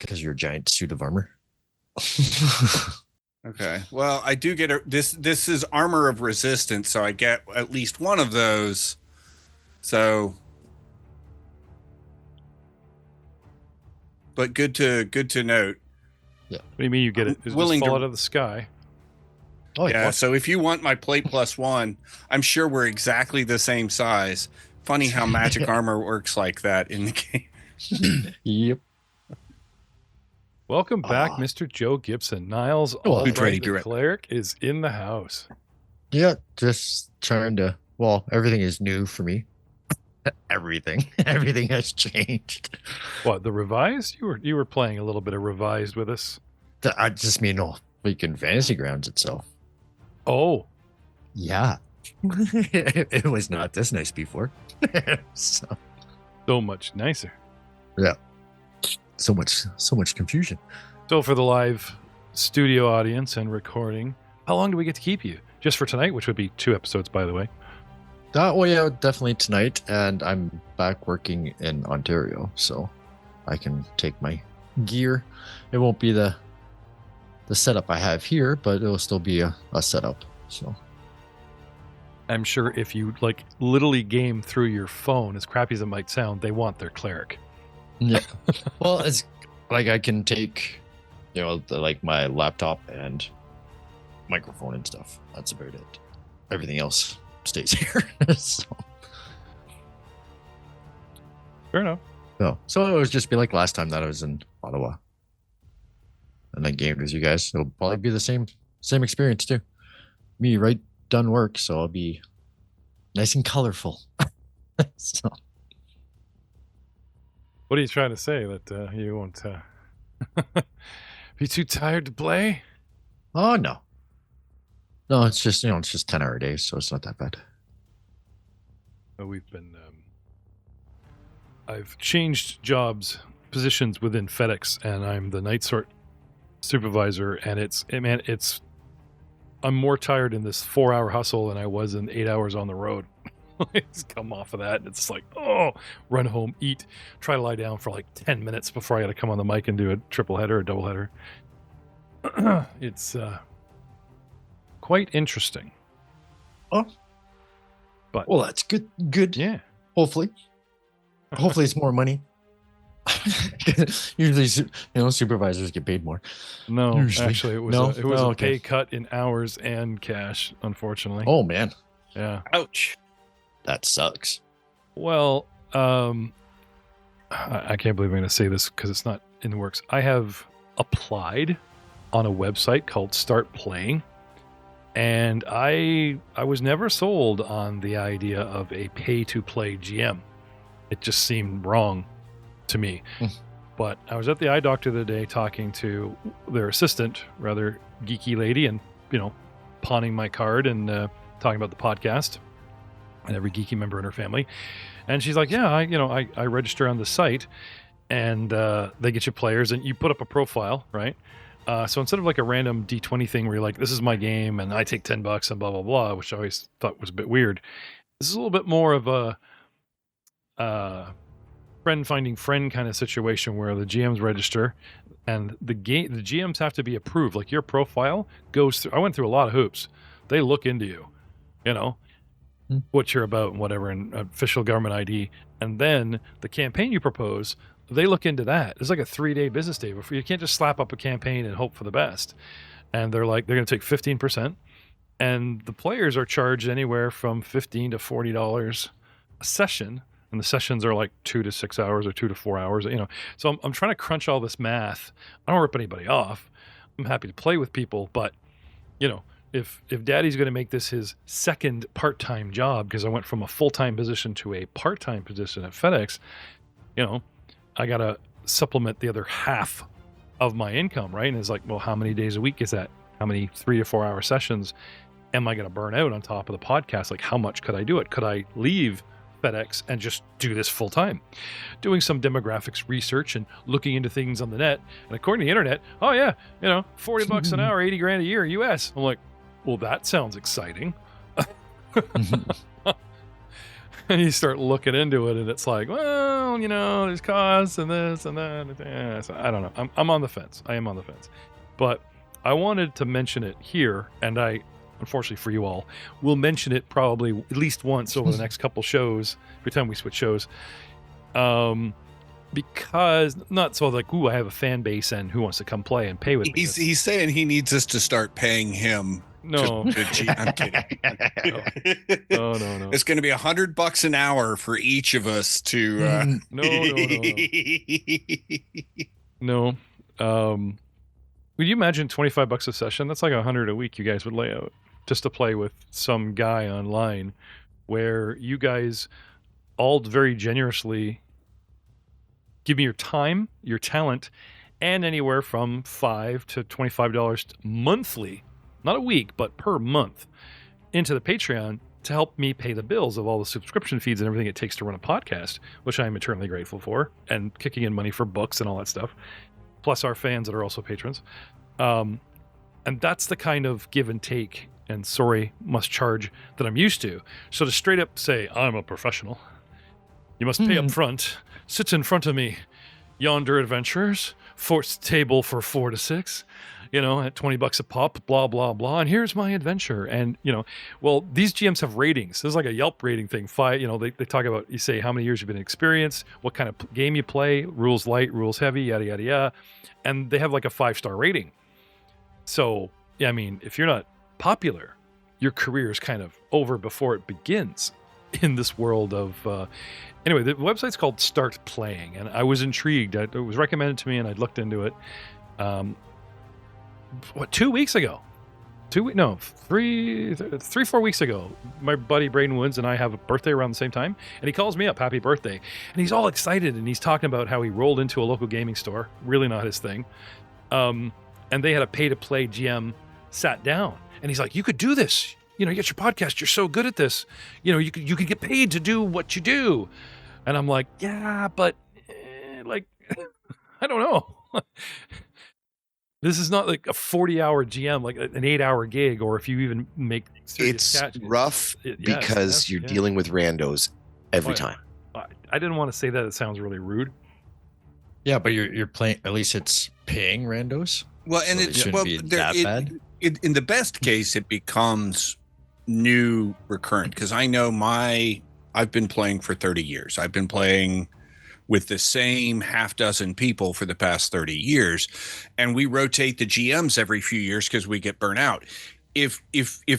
Because you're a giant suit of armor. Okay. Well, I do get this. This is armor of resistance, so I get at least one of those. So, but good to note. Yeah. What do you mean you get it? Is it just fall out of the sky? Oh yeah. So if you want my plate +1, I'm sure we're exactly the same size. Funny how magic armor works like that in the game. Yep. Welcome back, Mr. Joe Gibson. Niles, the cleric, is in the house. Yeah, just trying to. Well, everything is new for me. Everything has changed. What, the revised? You were playing a little bit of revised with us. I just mean freaking Fantasy Grounds itself. Oh, yeah. It was not this nice before. so much nicer. Yeah. So much confusion. So for the live studio audience and recording, how long do we get to keep you? Just for tonight, which would be 2 episodes, by the way. Well, yeah, definitely tonight. And I'm back working in Ontario, so I can take my gear. It won't be the setup I have here, but it'll still be a setup. So I'm sure if you literally game through your phone, as crappy as it might sound, they want their cleric. Yeah. Well, it's I can take, my laptop and microphone and stuff. That's about it. Everything else stays here. So. Fair enough. So it was just be like last time that I was in Ottawa and I gamed with you guys. It'll probably be the same experience too. Me done work, so I'll be nice and colorful. So. What are you trying to say? That you won't be too tired to play? Oh no. No, it's just 10-hour days, so it's not that bad. We've been I've changed positions within FedEx, and I'm the night sort supervisor, and I'm more tired in this 4-hour hustle than I was in 8 hours on the road. It's come off of that, and it's run home, eat, try to lie down for 10 minutes before I got to come on the mic and do a triple header or double header. It's quite interesting. Oh, but well, that's good. Yeah, hopefully it's more money. Usually, supervisors get paid more. No, usually. Actually, it was a pay cut in hours and cash, unfortunately. Oh man, yeah, ouch. That sucks. Well, I can't believe I'm going to say this because it's not in the works. I have applied on a website called Start Playing, and I was never sold on the idea of a pay-to-play GM. It just seemed wrong to me. But I was at the eye doctor the other day talking to their assistant, rather geeky lady, and pawning my card and talking about the podcast and every geeky member in her family. And she's like, yeah, I register on the site, and they get you players, and you put up a profile, right? So instead of a random D20 thing where you're this is my game and I take $10 and blah, blah, blah, which I always thought was a bit weird. This is a little bit more of a friend finding friend kind of situation where the GMs register and the GMs have to be approved. Your profile goes through, I went through a lot of hoops. They look into you, what you're about and whatever, and official government ID. And then the campaign you propose, they look into that. It's a 3-day business day before. You can't just slap up a campaign and hope for the best. And they're going to take 15%. And the players are charged anywhere from $15 to $40 a session. And the sessions are 2 to 6 hours or 2 to 4 hours, So I'm trying to crunch all this math. I don't rip anybody off. I'm happy to play with people, but if Daddy's going to make this his second part-time job, because I went from a full-time position to a part-time position at FedEx, I got to supplement the other half of my income, right? And it's well, how many days a week is that? How many 3 to 4 hour sessions am I going to burn out on top of the podcast? How much could I do it? Could I leave FedEx and just do this full time? Doing some demographics research and looking into things on the net, and according to the internet, oh yeah, $40 an hour, 80 grand a year US. I'm well, that sounds exciting. And you start looking into it, and it's like, well, there's costs and this and that. And so I don't know. I'm on the fence. I am on the fence. But I wanted to mention it here, and I, unfortunately for you all, will mention it probably at least once over the next couple shows, every time we switch shows. Because, not so like, ooh, I have a fan base and who wants to come play and pay with me. He's saying he needs us to start paying him. No. I'm kidding. No. It's going to be $100 an hour for each of us to. No. Would you imagine $25 a session? That's like $100 a week you guys would lay out just to play with some guy online, where you guys all very generously give me your time, your talent, and anywhere from $5 to $25 monthly. Not a week, but per month, into the Patreon to help me pay the bills of all the subscription feeds and everything it takes to run a podcast, which I am eternally grateful for, and kicking in money for books and all that stuff, plus our fans that are also patrons. And that's the kind of give and take and sorry must charge that I'm used to. So to straight up say, I'm a professional, you must pay up front, sit in front of me, yonder adventurers, forced table for 4 to 6, at $20 a pop, blah, blah, blah. And here's my adventure. And, well, these GMs have ratings. This is like a Yelp rating thing. They talk about, you say how many years you've been in experience, what kind of game you play, rules light, rules heavy, yada, yada, yada. And they have like a 5-star rating. So, yeah, I mean, if you're not popular, your career is kind of over before it begins in this world of, anyway, the website's called Start Playing, and I was intrigued. It was recommended to me, and I'd looked into it. 2 weeks ago? 3-4 weeks ago, my buddy Braden Woods and I have a birthday around the same time, and he calls me up, happy birthday, and he's all excited, and he's talking about how he rolled into a local gaming store, really not his thing, and they had a pay-to-play GM sat down, and he's like, you could do this. You get your podcast. You're so good at this. You could get paid to do what you do. And I'm like, yeah, but I don't know. This is not like a 40-hour GM, like an 8-hour gig, or if you even make it's rough because you're dealing with randos every time. I didn't want to say that. It sounds really rude. Yeah, but you're playing. At least it's paying randos. Well, and so it shouldn't be that bad. In the best case, it becomes new recurrent, because I know I've been playing for 30 years. I've been playing with the same half dozen people for the past 30 years, and we rotate the GMs every few years because we get burnt out. If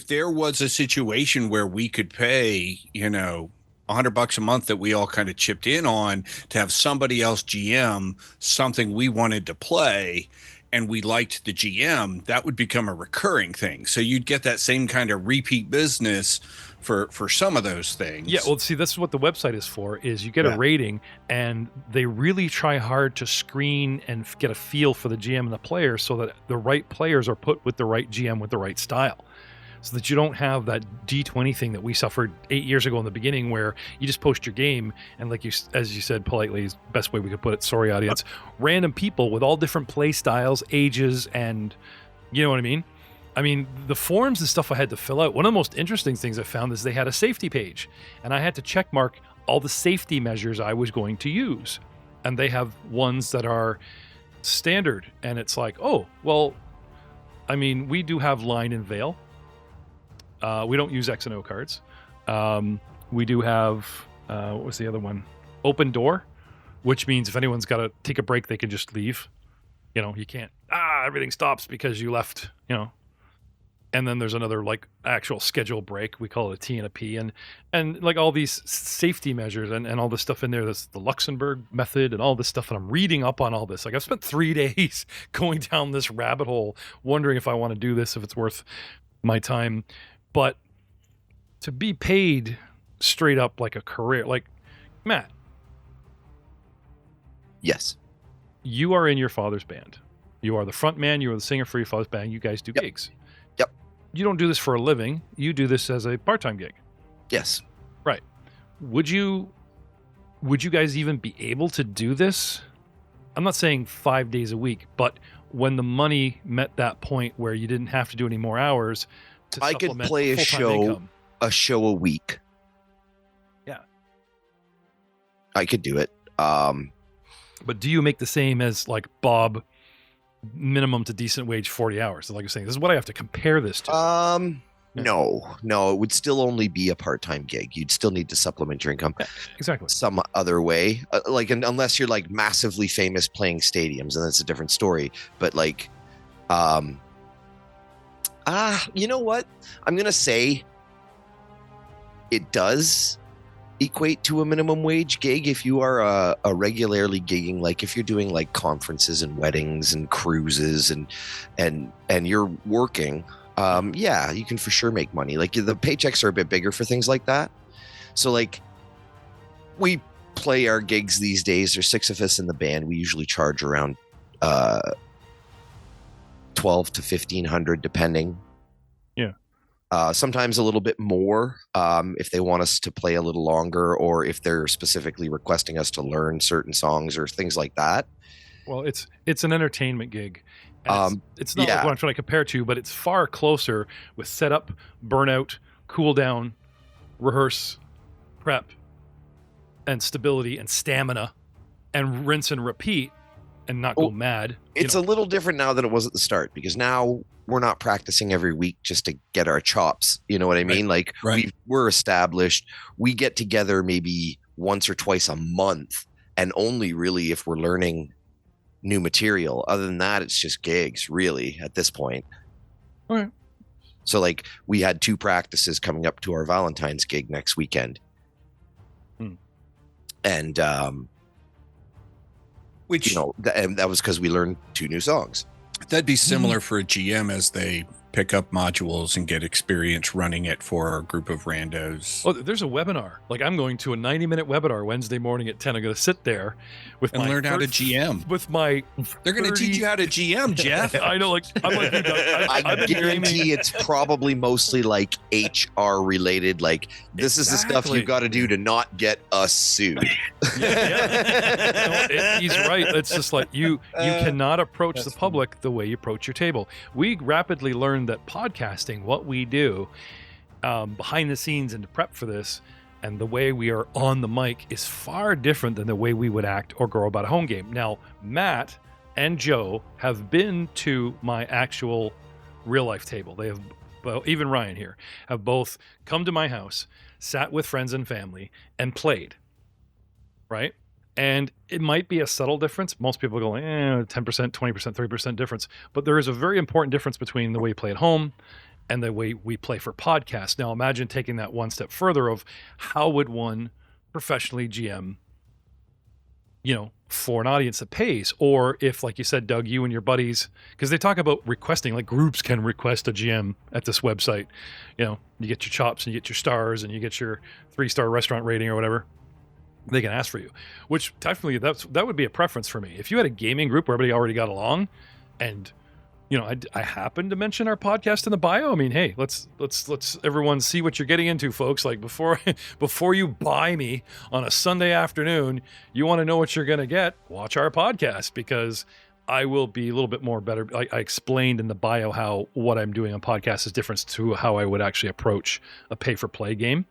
there was a situation where we could pay, $100 a month that we all kind of chipped in on to have somebody else GM something we wanted to play, and we liked the GM, that would become a recurring thing. So you'd get that same kind of repeat business for some of those things. Yeah, well, see, this is what the website is for, is you get a rating, and they really try hard to screen and get a feel for the GM and the players so that the right players are put with the right GM with the right style. So that you don't have that D20 thing that we suffered 8 years ago in the beginning, where you just post your game and, like you, as you said politely, is the best way we could put it, sorry audience, random people with all different play styles, ages, and you know what I mean? I mean, the forms and stuff I had to fill out, one of the most interesting things I found is they had a safety page, and I had to check mark all the safety measures I was going to use. And they have ones that are standard, and it's like, oh, well, I mean, we do have line and veil. We don't use X and O cards. We do have, what was the other one? Open door, which means if anyone's got to take a break, they can just leave. You can't, everything stops because you left, And then there's another like actual schedule break. We call it a T and a P, and like all these safety measures and all this stuff in there. That's the Luxembourg method and all this stuff. And I'm reading up on all this. Like I've spent 3 days going down this rabbit hole, wondering if I want to do this, if it's worth my time. But to be paid straight up like a career, like Matt. Yes. You are in your father's band. You are the front man. You are the singer for your father's band. You guys do gigs. Yep. You don't do this for a living. You do this as a part-time gig. Yes. Right. Would you guys even be able to do this? I'm not saying 5 days a week, but when the money met that point where you didn't have to do any more hours, to I could play a show a week. Yeah. I could do it. But do you make the same as like Bob, minimum to decent wage 40 hours? So like you're saying, this is what I have to compare this to. No, it would still only be a part-time gig. You'd still need to supplement your income exactly some other way. Unless you're like massively famous playing stadiums, and that's a different story. But like, you know what? I'm going to say it does equate to a minimum wage gig if you are a regularly gigging, like if you're doing like conferences and weddings and cruises and you're working. Yeah, you can for sure make money. Like the paychecks are a bit bigger for things like that. So like we play our gigs these days. There's 6 of us in the band. We usually charge around 12 to 1500 depending. Yeah. Sometimes a little bit more if they want us to play a little longer, or if they're specifically requesting us to learn certain songs or things like that. Well, it's an entertainment gig. It's not like what I'm trying to compare to, but it's far closer with setup, burnout, cool down, rehearse, prep, and stability and stamina, and rinse and repeat, and not go mad. It's a little different now than it was at the start, because now we're not practicing every week just to get our chops. You know what I mean? Like we're established. We get together maybe once or twice a month, and only really if we're learning new material. Other than that, it's just gigs really at this point. Okay. So like we had 2 practices coming up to our Valentine's gig next weekend. And which, you know, and that was because we learned 2 new songs. That'd be similar for a GM as they pick up modules and get experience running it for a group of randos. Oh, there's a webinar. Like I'm going to a 90-minute webinar Wednesday morning at 10. I'm going to sit there with and learn how to GM. With my They're going to teach you how to GM, Jeff. I know, like I'm like you, Doug. I guarantee it's probably mostly like HR related. Like this is the stuff you've got to do to not get us sued. He's right. It's just like you cannot approach the public the way you approach your table. We rapidly learned that podcasting, what we do behind the scenes and to prep for this, and the way we are on the mic is far different than the way we would act or go about a home game. Now, Matt and Joe have been to my actual real life table. They have, well, even Ryan here, have both come to my house, sat with friends and family, and played. Right? And it might be a subtle difference. Most people go, 10%, 20%, 30% difference. But there is a very important difference between the way you play at home and the way we play for podcasts. Now, imagine taking that one step further of how would one professionally GM, you know, for an audience that pays? Or if, like you said, Doug, you and your buddies, because they talk about requesting, like groups can request a GM at this website. You know, you get your chops and you get your stars and you get your 3-star restaurant rating or whatever. They can ask for you, which technically that would be a preference for me. If you had a gaming group where everybody already got along, and you know, I happen to mention our podcast in the bio. I mean, hey, let's everyone see what you're getting into, folks. Like before you buy me on a Sunday afternoon, you want to know what you're going to get. Watch our podcast, because I will be a little bit more better. I explained in the bio how what I'm doing on podcast is different to how I would actually approach a pay-for-play game.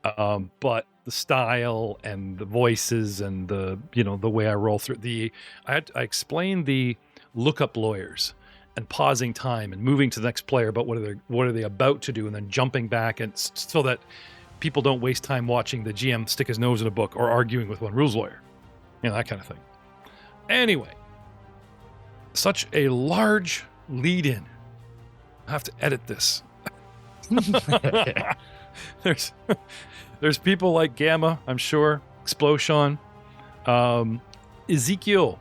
But the style and the voices and the way I roll through I explained the lookup lawyers and pausing time and moving to the next player, but what are they about to do, and then jumping back, and so that people don't waste time watching the GM stick his nose in a book or arguing with one rules lawyer, that kind of thing. Anyway, such a large lead in. I have to edit this. There's people like Gamma, I'm sure, Explosion, Ezekiel,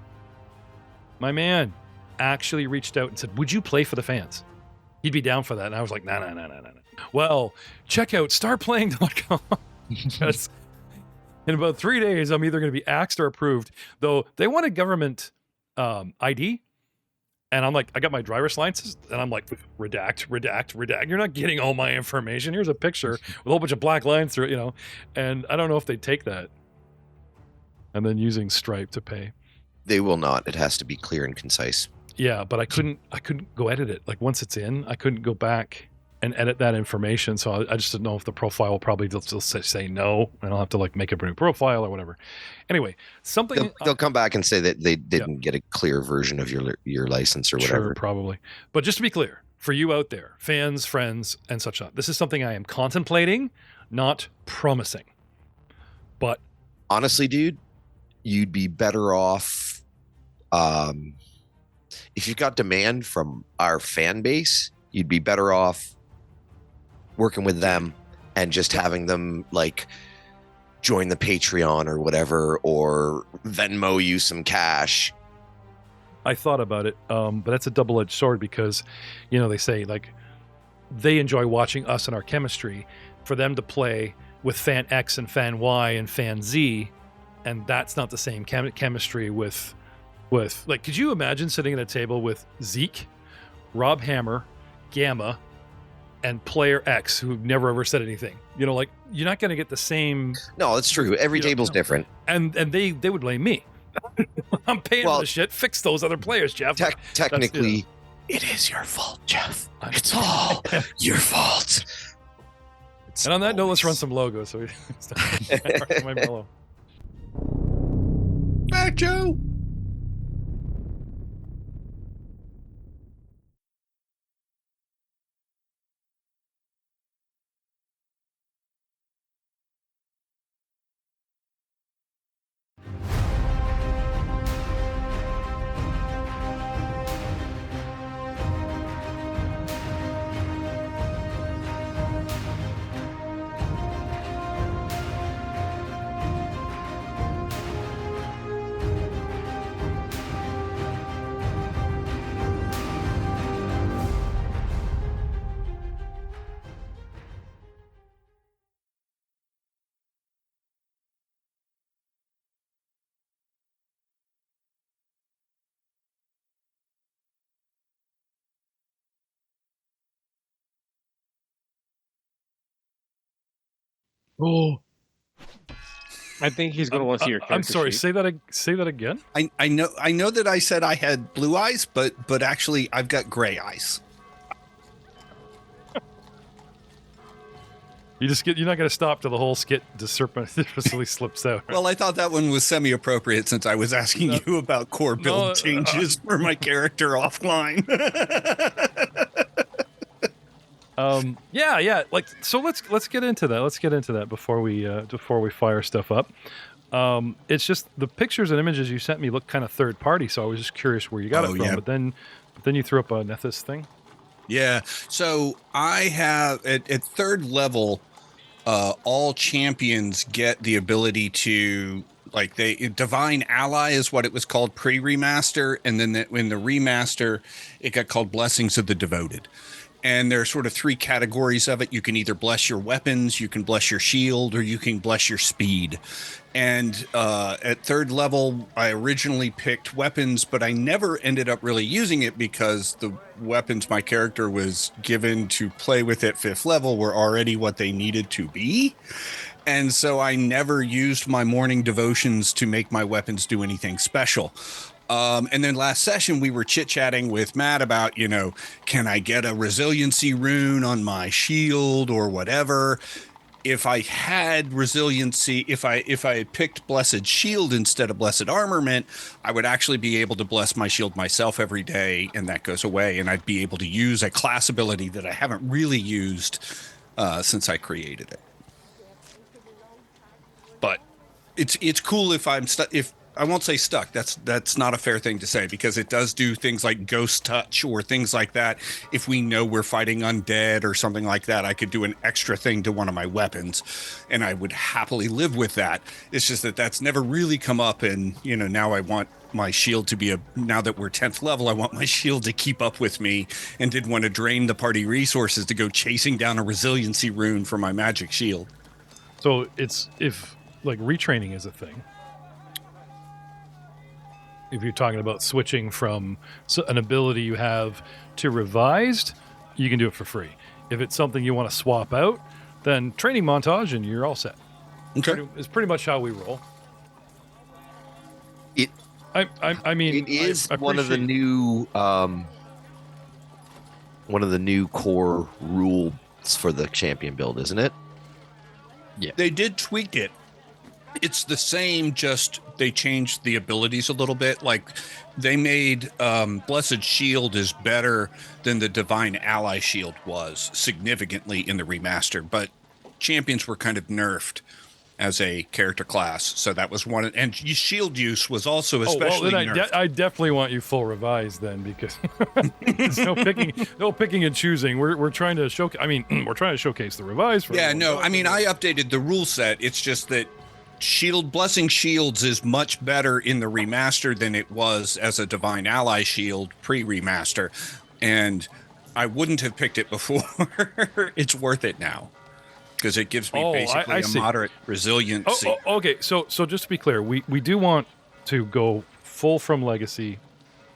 my man, actually reached out and said, would you play for the fans? He'd be down for that. And I was like, no. Well, check out startplaying.com. Because in about 3 days, I'm either going to be axed or approved. Though they wanted government ID. And I'm like, I got my driver's license, and I'm like, redact. You're not getting all my information. Here's a picture with a whole bunch of black lines through it, and I don't know if they take that. And then using Stripe to pay. They will not. It has to be clear and concise. Yeah, but I couldn't go edit it. Like once it's in, I couldn't go back and edit that information. So I just didn't know if the profile will probably still say no, and I'll have to like make a new profile or whatever. Anyway, something They'll come back and say that they didn't get a clear version of your license or whatever. Sure, probably. But just to be clear, for you out there, fans, friends, and such on, this is something I am contemplating, not promising. But honestly, dude, you'd be better off if you've got demand from our fan base. You'd be better off working with them and just having them like join the Patreon or whatever, or Venmo you some cash. I thought about it, but that's a double-edged sword because, you know, they say like they enjoy watching us and our chemistry. For them to play with fan X and fan Y and fan Z, and that's not the same chemistry with like, could you imagine sitting at a table with Zeke, Rob Hammer, Gamma, and player X who never ever said anything? You know, like, you're not going to get the same. No, that's true. Every table's different. And they would blame me. I'm paying for the shit. Fix those other players, Jeff. Technically, it is your fault, Jeff. It's all your fault. And on that note, let's run some logos. So my mellow. Back, Joe. Oh, I think he's going to want to see your character I'm sorry. sheet. Say that again. I know that I said I had blue eyes, but actually I've got gray eyes. You're not going to stop till the whole skit disrespectfully slips out. Right? Well, I thought that one was semi-appropriate since I was asking you about core build changes for my character offline. Yeah. Like, so let's get into that. Let's get into that before we fire stuff up. It's just the pictures and images you sent me look kind of third party, so I was just curious where you got it from. Yeah. But then you threw up a Nethys thing. Yeah. So I have at third level, all champions get the ability to, like, Divine Ally is what it was called pre-remaster, and then in the remaster, it got called Blessings of the Devoted. And there are sort of three categories of it. You can either bless your weapons, you can bless your shield, or you can bless your speed. And at third level, I originally picked weapons, but I never ended up really using it because the weapons my character was given to play with at fifth level were already what they needed to be. And so I never used my morning devotions to make my weapons do anything special. And then last session, we were chit-chatting with Matt about, can I get a resiliency rune on my shield or whatever? If I had resiliency, if I had picked Blessed Shield instead of Blessed Armament, I would actually be able to bless my shield myself every day, and that goes away, and I'd be able to use a class ability that I haven't really used since I created it. But it's cool if I'm if I won't say stuck. That's not a fair thing to say, because it does do things like ghost touch or things like that. If we know we're fighting undead or something like that, I could do an extra thing to one of my weapons, and I would happily live with that. It's just that that's never really come up, and now I want my shield to be now that we're 10th level, I want my shield to keep up with me, and didn't want to drain the party resources to go chasing down a resiliency rune for my magic shield. So it's, if like retraining is a thing, if you're talking about switching from an ability you have to revised, you can do it for free. If it's something you want to swap out, then training montage and you're all set. Okay. It's pretty much how we roll. I mean, it is one of the new one of the new core rules for the champion build, isn't it? They did tweak it. It's the same, just they changed the abilities a little bit. Like they made Blessed Shield is better than the Divine Ally Shield was significantly in the remaster, but champions were kind of nerfed as a character class. So that was one. And shield use was also especially nerfed. I definitely want you full revised then, because there's no picking and choosing. We're trying to showcase. I mean, we're trying to showcase the revised. For I mean, I updated the rule set. It's just that Blessing Shields is much better in the remaster than it was as a Divine Ally Shield pre-remaster, and I wouldn't have picked it before. It's worth it now because it gives me basically a moderate resiliency. Okay, so just to be clear, we do want to go full from Legacy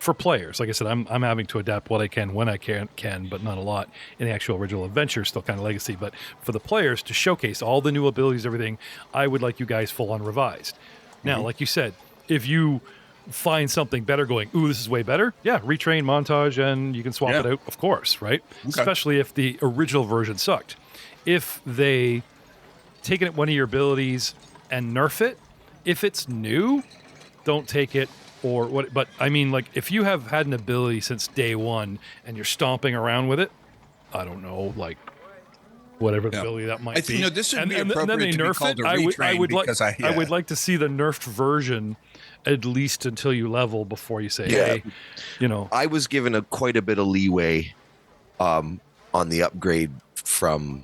for players. Like I said, I'm having to adapt what I can when I can, but not a lot in the actual original adventure, still kind of Legacy. But for the players to showcase all the new abilities, everything, I would like you guys full on revised. Now, like you said, if you find something better going, ooh, this is way better, retrain, montage, and you can swap it out, of course, right? Okay. Especially if the original version sucked. If they take it one of your abilities and nerf it, if it's new, don't take it. Or what? But I mean, like, if you have had an ability since day one and you're stomping around with it, I don't know, like whatever ability that might be. This would be appropriate to be called a retrain. I would like to see the nerfed version at least until you level before you say, hey, I was given quite a bit of leeway on the upgrade from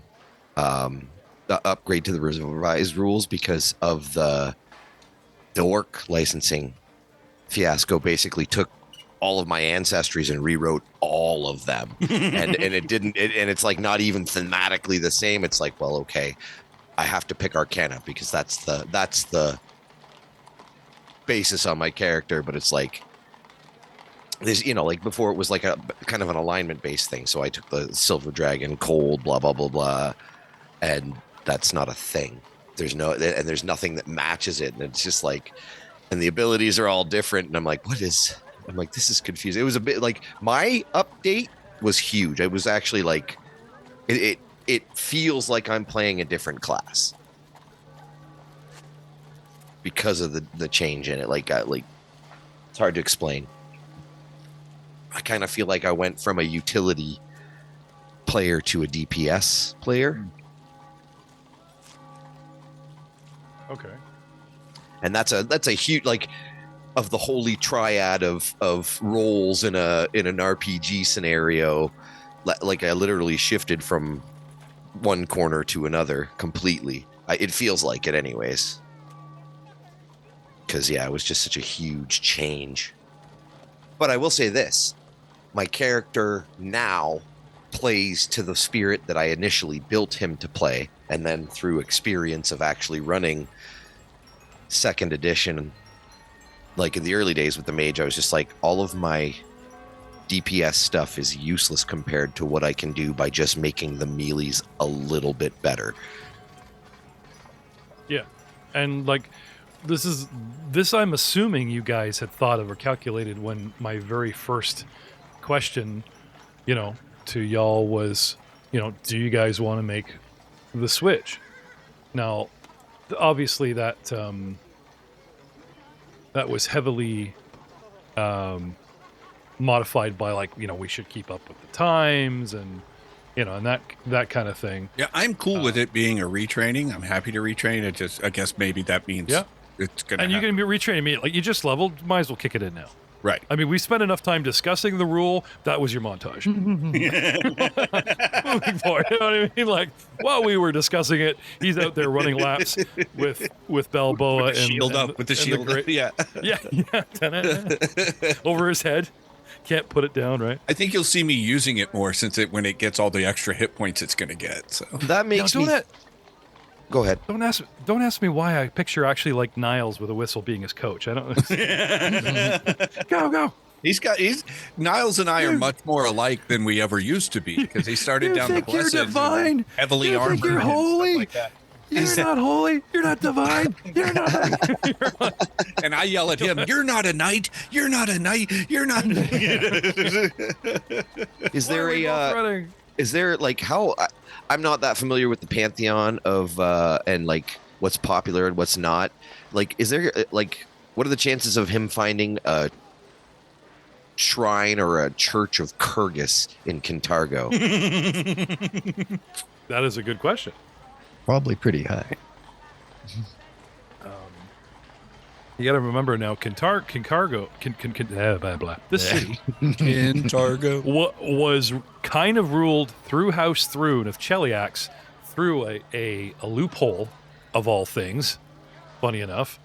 the upgrade to the revised rules because of the orc licensing fiasco. Basically took all of my ancestries and rewrote all of them and it's like not even thematically the same. It's like, well, okay, I have to pick Arcana because that's the basis on my character, but it's like there's like before it was like a kind of an alignment based thing, so I took the Silver Dragon cold blah blah blah blah, and that's not a thing. There's nothing that matches it, and it's just like, and the abilities are all different, and I'm like, this is confusing. It was a bit like my update was huge. It was actually like it feels like I'm playing a different class because of the change in it. Like it's hard to explain. I kind of feel like I went from a utility player to a DPS player. Okay. And that's a huge, like, of the holy triad of roles in an RPG scenario. Like I literally shifted from one corner to another completely. It feels like it anyways. Because it was just such a huge change. But I will say this, my character now plays to the spirit that I initially built him to play, and then through experience of actually running second edition, like in the early days with the mage, I was just like, all of my DPS stuff is useless compared to what I can do by just making the melees a little bit better. Yeah, and like this I'm assuming you guys had thought of or calculated when my very first question, to y'all was, do you guys want to make the switch? Now, obviously that was heavily modified by, like, we should keep up with the times and and that kind of thing. Yeah, I'm cool with it being a retraining. I'm happy to retrain it. I guess maybe that means it's gonna. And you're gonna be retraining me. Like, you just leveled, might as well kick it in now. Right. I mean, we spent enough time discussing the rule. That was your montage. Moving forward, you know what I mean? Like, while we were discussing it, he's out there running laps with Balboa with the shield up. With the shield, yeah. Over his head. Can't put it down, right? I think you'll see me using it more when it gets all the extra hit points it's going to get. So that makes me. Go ahead. Don't ask me why I picture actually like Niles with a whistle being his coach. I don't. Go. Niles and I are much more alike than we ever used to be, because he started down the blessed, divine, heavily you armored, think you're holy. Like that. You're not holy. You're not divine. You're not. And I yell at him, "You're not a knight. You're not a knight. You're not." Is Why there are we both running? is there like how I'm not that familiar with the pantheon of and like what's popular and what's not. Like, is there like what are the chances of him finding a shrine or a church of Kyrgyz in Kintargo? That is a good question. Probably pretty high. You got to remember now, Kintargo, blah, blah. This city Kintargo. was kind of ruled through House Thrune of Cheliax through a loophole of all things, funny enough.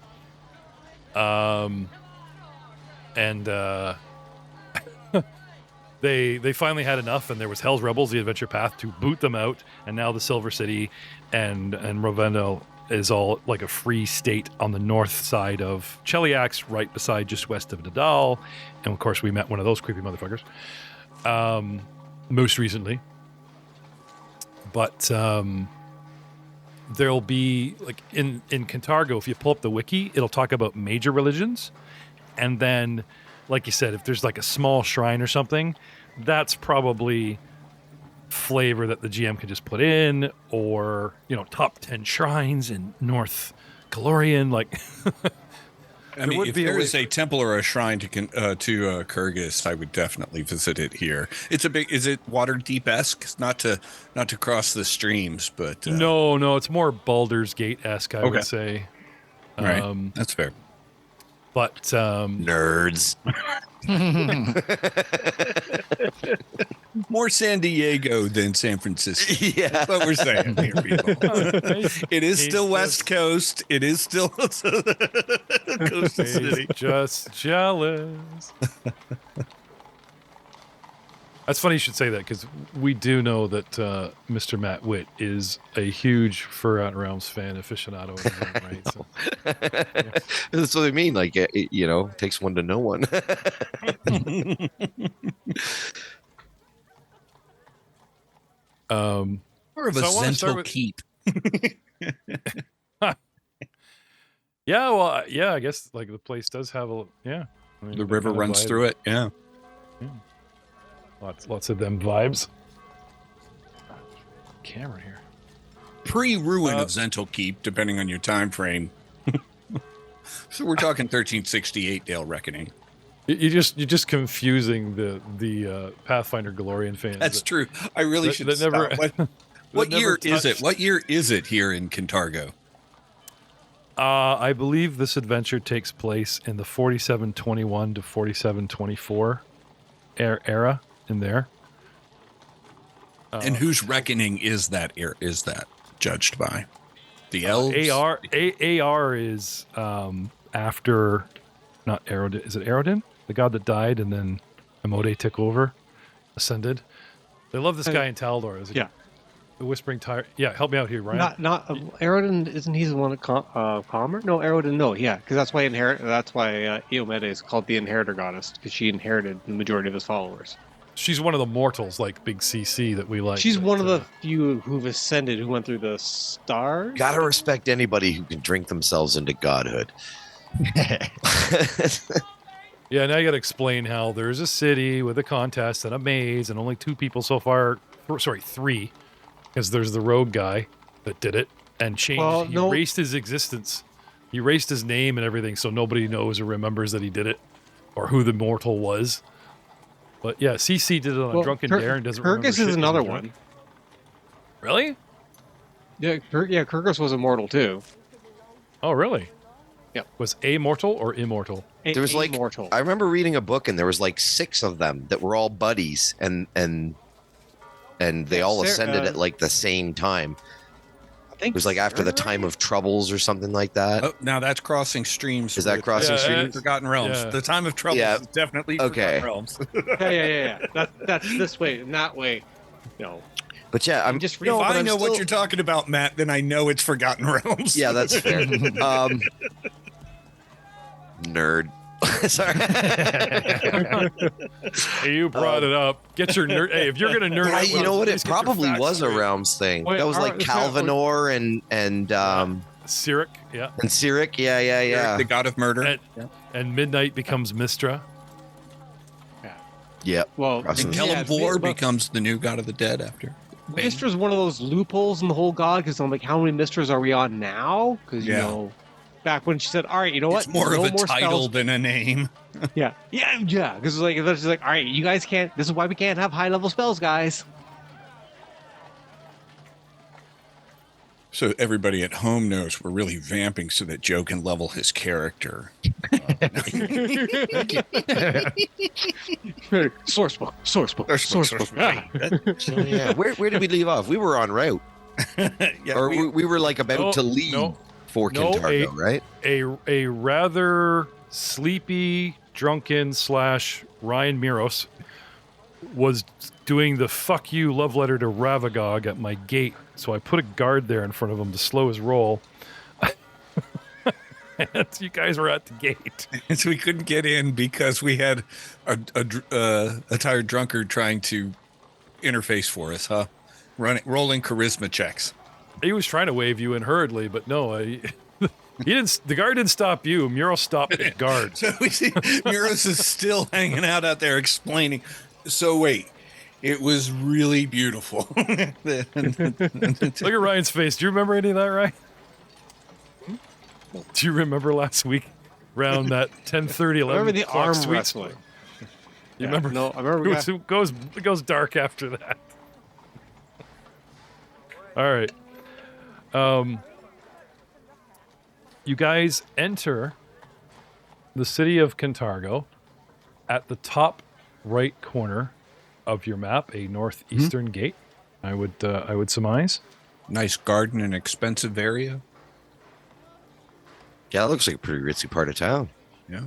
They finally had enough, and there was Hell's Rebels, the adventure path, to boot them out, and now the Silver City and Rovendo is all like a free state on the north side of Cheliax, right beside, just west of Nadal. And of course, we met one of those creepy motherfuckers most recently. But there'll be, like, in Kintargo, if you pull up the wiki, it'll talk about major religions. And then, like you said, if there's like a small shrine or something, that's probably flavor that the GM can just put in, or, you know, top 10 shrines in North Galorian. Like, I mean, if there is a temple or a shrine to Kyrgyz, I would definitely visit it here. It's a big. Is it Waterdeep-esque? Not to cross the streams, but no, it's more Baldur's Gate-esque, I would say. Right, that's fair. But Nerds. More San Diego than San Francisco. Yeah. That's what we're saying here, people. It is still West Coast. It is still Coastal City. Just jealous. That's funny you should say that, because we do know that Mr. Matt Witt is a huge Forgotten Realms fan aficionado in his own right. So, yeah. That's what I mean. Like, you know, it takes one to know one. More of a So I wanna start central with- keep. Yeah, well, yeah, I guess like the place does have a I mean, The that river kind of runs vibe. through it. Yeah. Lots of them vibes. Camera here. Pre-ruin of Zental Keep, depending on your time frame. So we're talking 1368 Dale Reckoning. You're just confusing the Pathfinder Galorian fans. That's true. I really that- should that stop. never- What that year never is it? touched- What year is it here in Kintargo? I believe this adventure takes place in the 4721 to 4724 era in there. And whose reckoning is that? Is that judged by the elves? AR is after, not Arodin. Is it Arodin, the god that died and then Amode took over, ascended? They love this guy in Taldor. Is it? Yeah. The Whispering Tire. Yeah, help me out here, Ryan. Not Arodin. Isn't he the one that Calmer? No, Arodin. No, yeah, because that's why That's why Eomede is called the Inheritor Goddess, because she inherited the majority of his followers. She's one of the mortals, like Big CC, that we like. She's but, one of the few who've ascended, who went through the stars. Gotta respect anybody who can drink themselves into godhood. Yeah, now you got to explain how there's a city with a contest and a maze, and only 2 people so far. Sorry, 3, because there's the rogue guy that did it and changed. Well, he no. erased his existence. He erased his name and everything, so nobody knows or remembers that he did it, or who the mortal was. But yeah, CC did it on a drunken dare and doesn't remember Kyrgyz shit is 'cause another he's drunk. one. Really? Yeah, Kyrgyz was immortal too. Oh, really? Yeah. Was amortal or immortal? There was like immortal. I remember reading a book and there was like 6 of them that were all buddies and they all ascended at like the same time. I think It was like after the time of troubles or something like that. Oh, now that's crossing streams. Is that with- crossing Yeah, streams? Forgotten Realms. Yeah. The time of troubles Yeah. is definitely Okay. Forgotten Realms. Yeah. That's this way and that way. No, But yeah, I'm just If but I I'm know what still- you're talking about, Matt, then I know it's Forgotten Realms. Yeah, that's fair. Nerd. Sorry. Hey, you brought it up. Get your nerd. Hey, if you're gonna nerd, Yeah, out you with know us, what? at It least get your probably facts was a straight. realms thing. Wait, That was like alright, that's right. Calvanor and Cyric, yeah. Cyric. Yeah. The god of murder. And Midnight becomes Mistra. Yeah. Well, And Awesome. Celebritor but becomes the new god of the dead after. Mistra's one of those loopholes in the whole god because I'm like, how many Mistras are we on now? Because you Yeah. know, back when she said, "All right, you know what? It's more No of a more title spells." than a name. Yeah. Because like, she's like, "All right, you guys can't. This is why we can't have high level spells, guys." So everybody at home knows we're really vamping so that Joe can level his character. Source book. Ah. Yeah. Where did we leave off? We were en route, Yeah, or we were like about No, to leave no, for no, Kintargo, right? A rather sleepy, drunken / Ryan Miros was doing the "fuck you" love letter to Ravagog at my gate, so I put a guard there in front of him to slow his roll. And you guys were at the gate. so we couldn't get in because we had a tired drunkard trying to interface for us, huh? Rolling charisma checks. He was trying to wave you in hurriedly, but no, he didn't. The guard didn't stop you. Muro stopped the guard. So we see Muros is still hanging out there explaining. So wait, it was really beautiful. Look at Ryan's face. Do you remember any of that, Ryan? Do you remember last week around that 10:30, 11 Remember the o'clock arm sweet wrestling? spot? You remember? No, I remember. It goes dark after that. All right. You guys enter the city of Kintargo at the top right corner of your map, a northeastern gate. I would surmise. Nice garden and expensive area. Yeah, it looks like a pretty ritzy part of town. Yeah.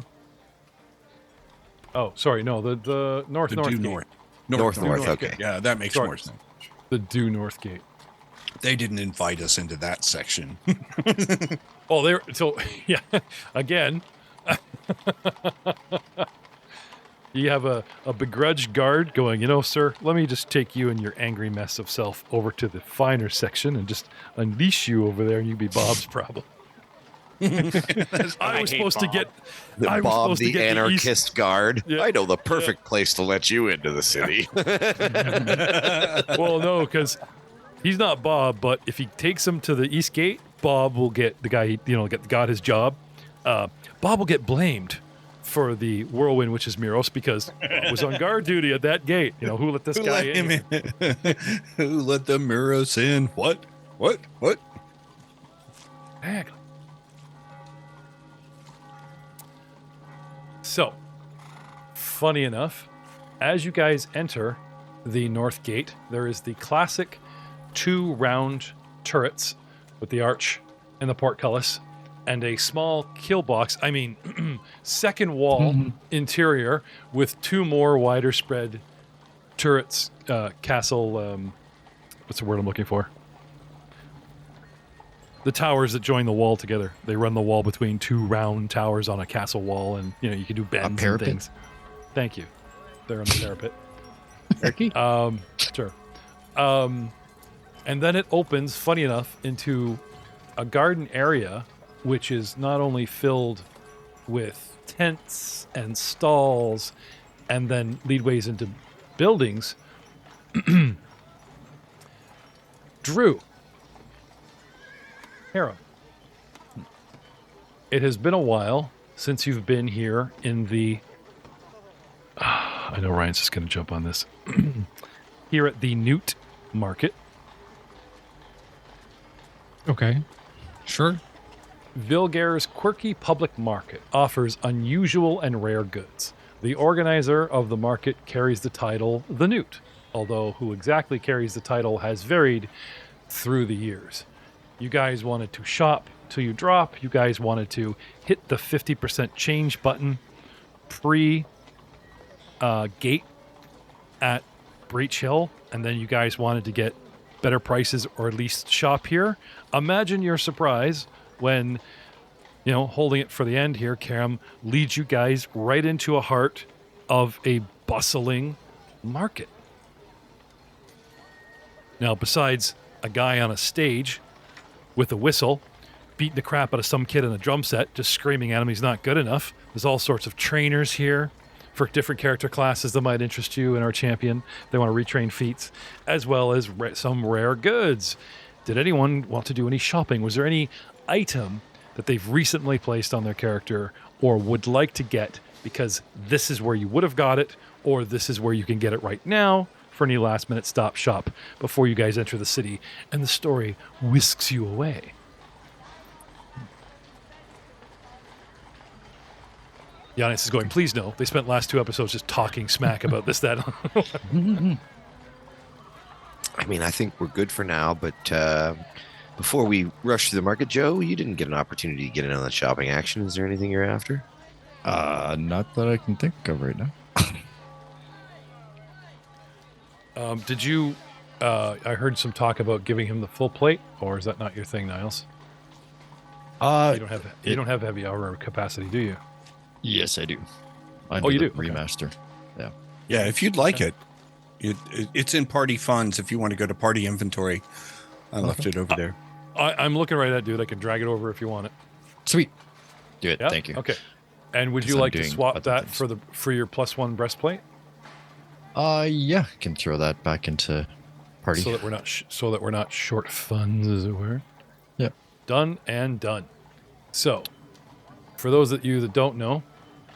Oh, sorry, no, the north The north due gate. north. North, north, okay. Yeah, that makes Sorry. more sense. The due north gate. They didn't invite us into that section. Oh, there. So, yeah. Again, you have a begrudged guard going. You know, sir, let me just take you and your angry mess of self over to the finer section and just unleash you over there, and you be Bob's problem. I was supposed to get I was Bob, supposed to the get the east- anarchist guard. Yeah. I know the perfect place to let you into the city. Well, no, because he's not Bob, but if he takes him to the East Gate, Bob will get the guy, got his job. Bob will get blamed for the whirlwind, which is Miros, because Bob was on guard duty at that gate. You know, who let this Who guy let in? him in? Who let the Muros in? What? Exactly. So, funny enough, as you guys enter the north gate, there is the classic 2 round turrets with the arch and the portcullis and a small kill box. I mean, second wall interior with 2 more wider spread turrets, castle. What's the word I'm looking for? The towers that join the wall together. They run the wall between 2 round towers on a castle wall, and you can do bends and parapet? things. Thank you. They're on the parapet. Turkey? Sure. And then it opens, funny enough, into a garden area, which is not only filled with tents and stalls, and then leadways into buildings. Drew. Harem. It has been a while since you've been here in the... I know Ryan's just going to jump on this. Here at the Newt Market. Okay. Sure. Vilgair's quirky public market offers unusual and rare goods. The organizer of the market carries the title The Newt, although who exactly carries the title has varied through the years. You guys wanted to shop till you drop. You guys wanted to hit the 50% change button pre-gate at Breach Hill, and then you guys wanted to get better prices or at least shop here. Imagine your surprise when, holding it for the end here, Cam leads you guys right into a heart of a bustling market. Now, besides a guy on a stage with a whistle, beating the crap out of some kid in a drum set, just screaming at him he's not good enough, there's all sorts of trainers here for different character classes that might interest you in our champion. They want to retrain feats, as well as some rare goods. Did anyone want to do any shopping? Was there any item that they've recently placed on their character or would like to get because this is where you would have got it, or this is where you can get it right now for any last-minute stop shop before you guys enter the city and the story whisks you away? Giannis is going, please no. They spent last 2 episodes just talking smack about this, that. I mean, I think we're good for now, but before we rush through the market, Joe, you didn't get an opportunity to get in on that shopping action. Is there anything you're after? Not that I can think of right now. Did you? I heard some talk about giving him the full plate, or is that not your thing, Niles? You don't have heavy armor capacity, do you? Yes, I do. I Oh, you the do? Okay. Remaster. Yeah, if you'd like it, it's in party funds. If you want to go to party inventory, I left it over there. I'm looking right at it, dude. I can drag it over if you want it. Sweet. Do it. Yeah? Thank you. Okay. And would 'Cause you I'm like to doing swap other that things. for your +1 breastplate, Yeah, I can throw that back into party. so that we're not short funds, as it were? Yep. Done and done. So, for those of you that don't know,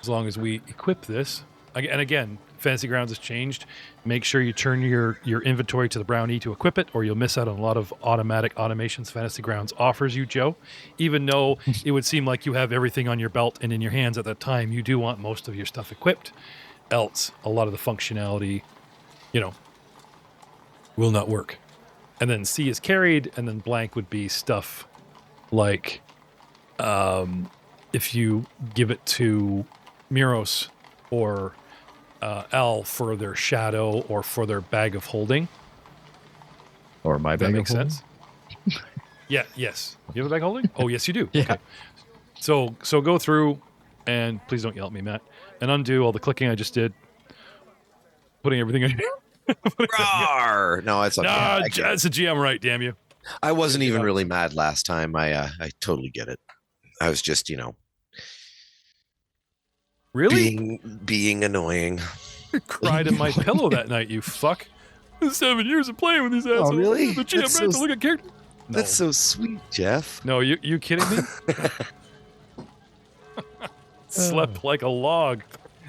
as long as we equip this, and again, Fantasy Grounds has changed. Make sure you turn your inventory to the brown E to equip it, or you'll miss out on a lot of automatic automations Fantasy Grounds offers you, Joe. Even though it would seem like you have everything on your belt and in your hands at that time, you do want most of your stuff equipped. Else, a lot of the functionality, will not work. And then C is carried, and then blank would be stuff like if you give it to Miros or Al for their shadow or for their bag of holding. Or my Does that bag make of holding. sense? Yeah, yes. You have a bag of holding? Oh, yes, you do. Yeah. Okay. So go through, and please don't yell at me, Matt, and undo all the clicking I just did, putting everything in here. Rawr! No, it's okay. Nah, I get it. that's a GM right, damn you. I wasn't even really mad last time. I totally get it. I was just, Really? being annoying. Cried in my pillow that night, you fuck. 7 years of playing with these assholes. really? The GM That's right so- to look at character. No. That's so sweet, Jeff. No, you kidding me? Slept like a log.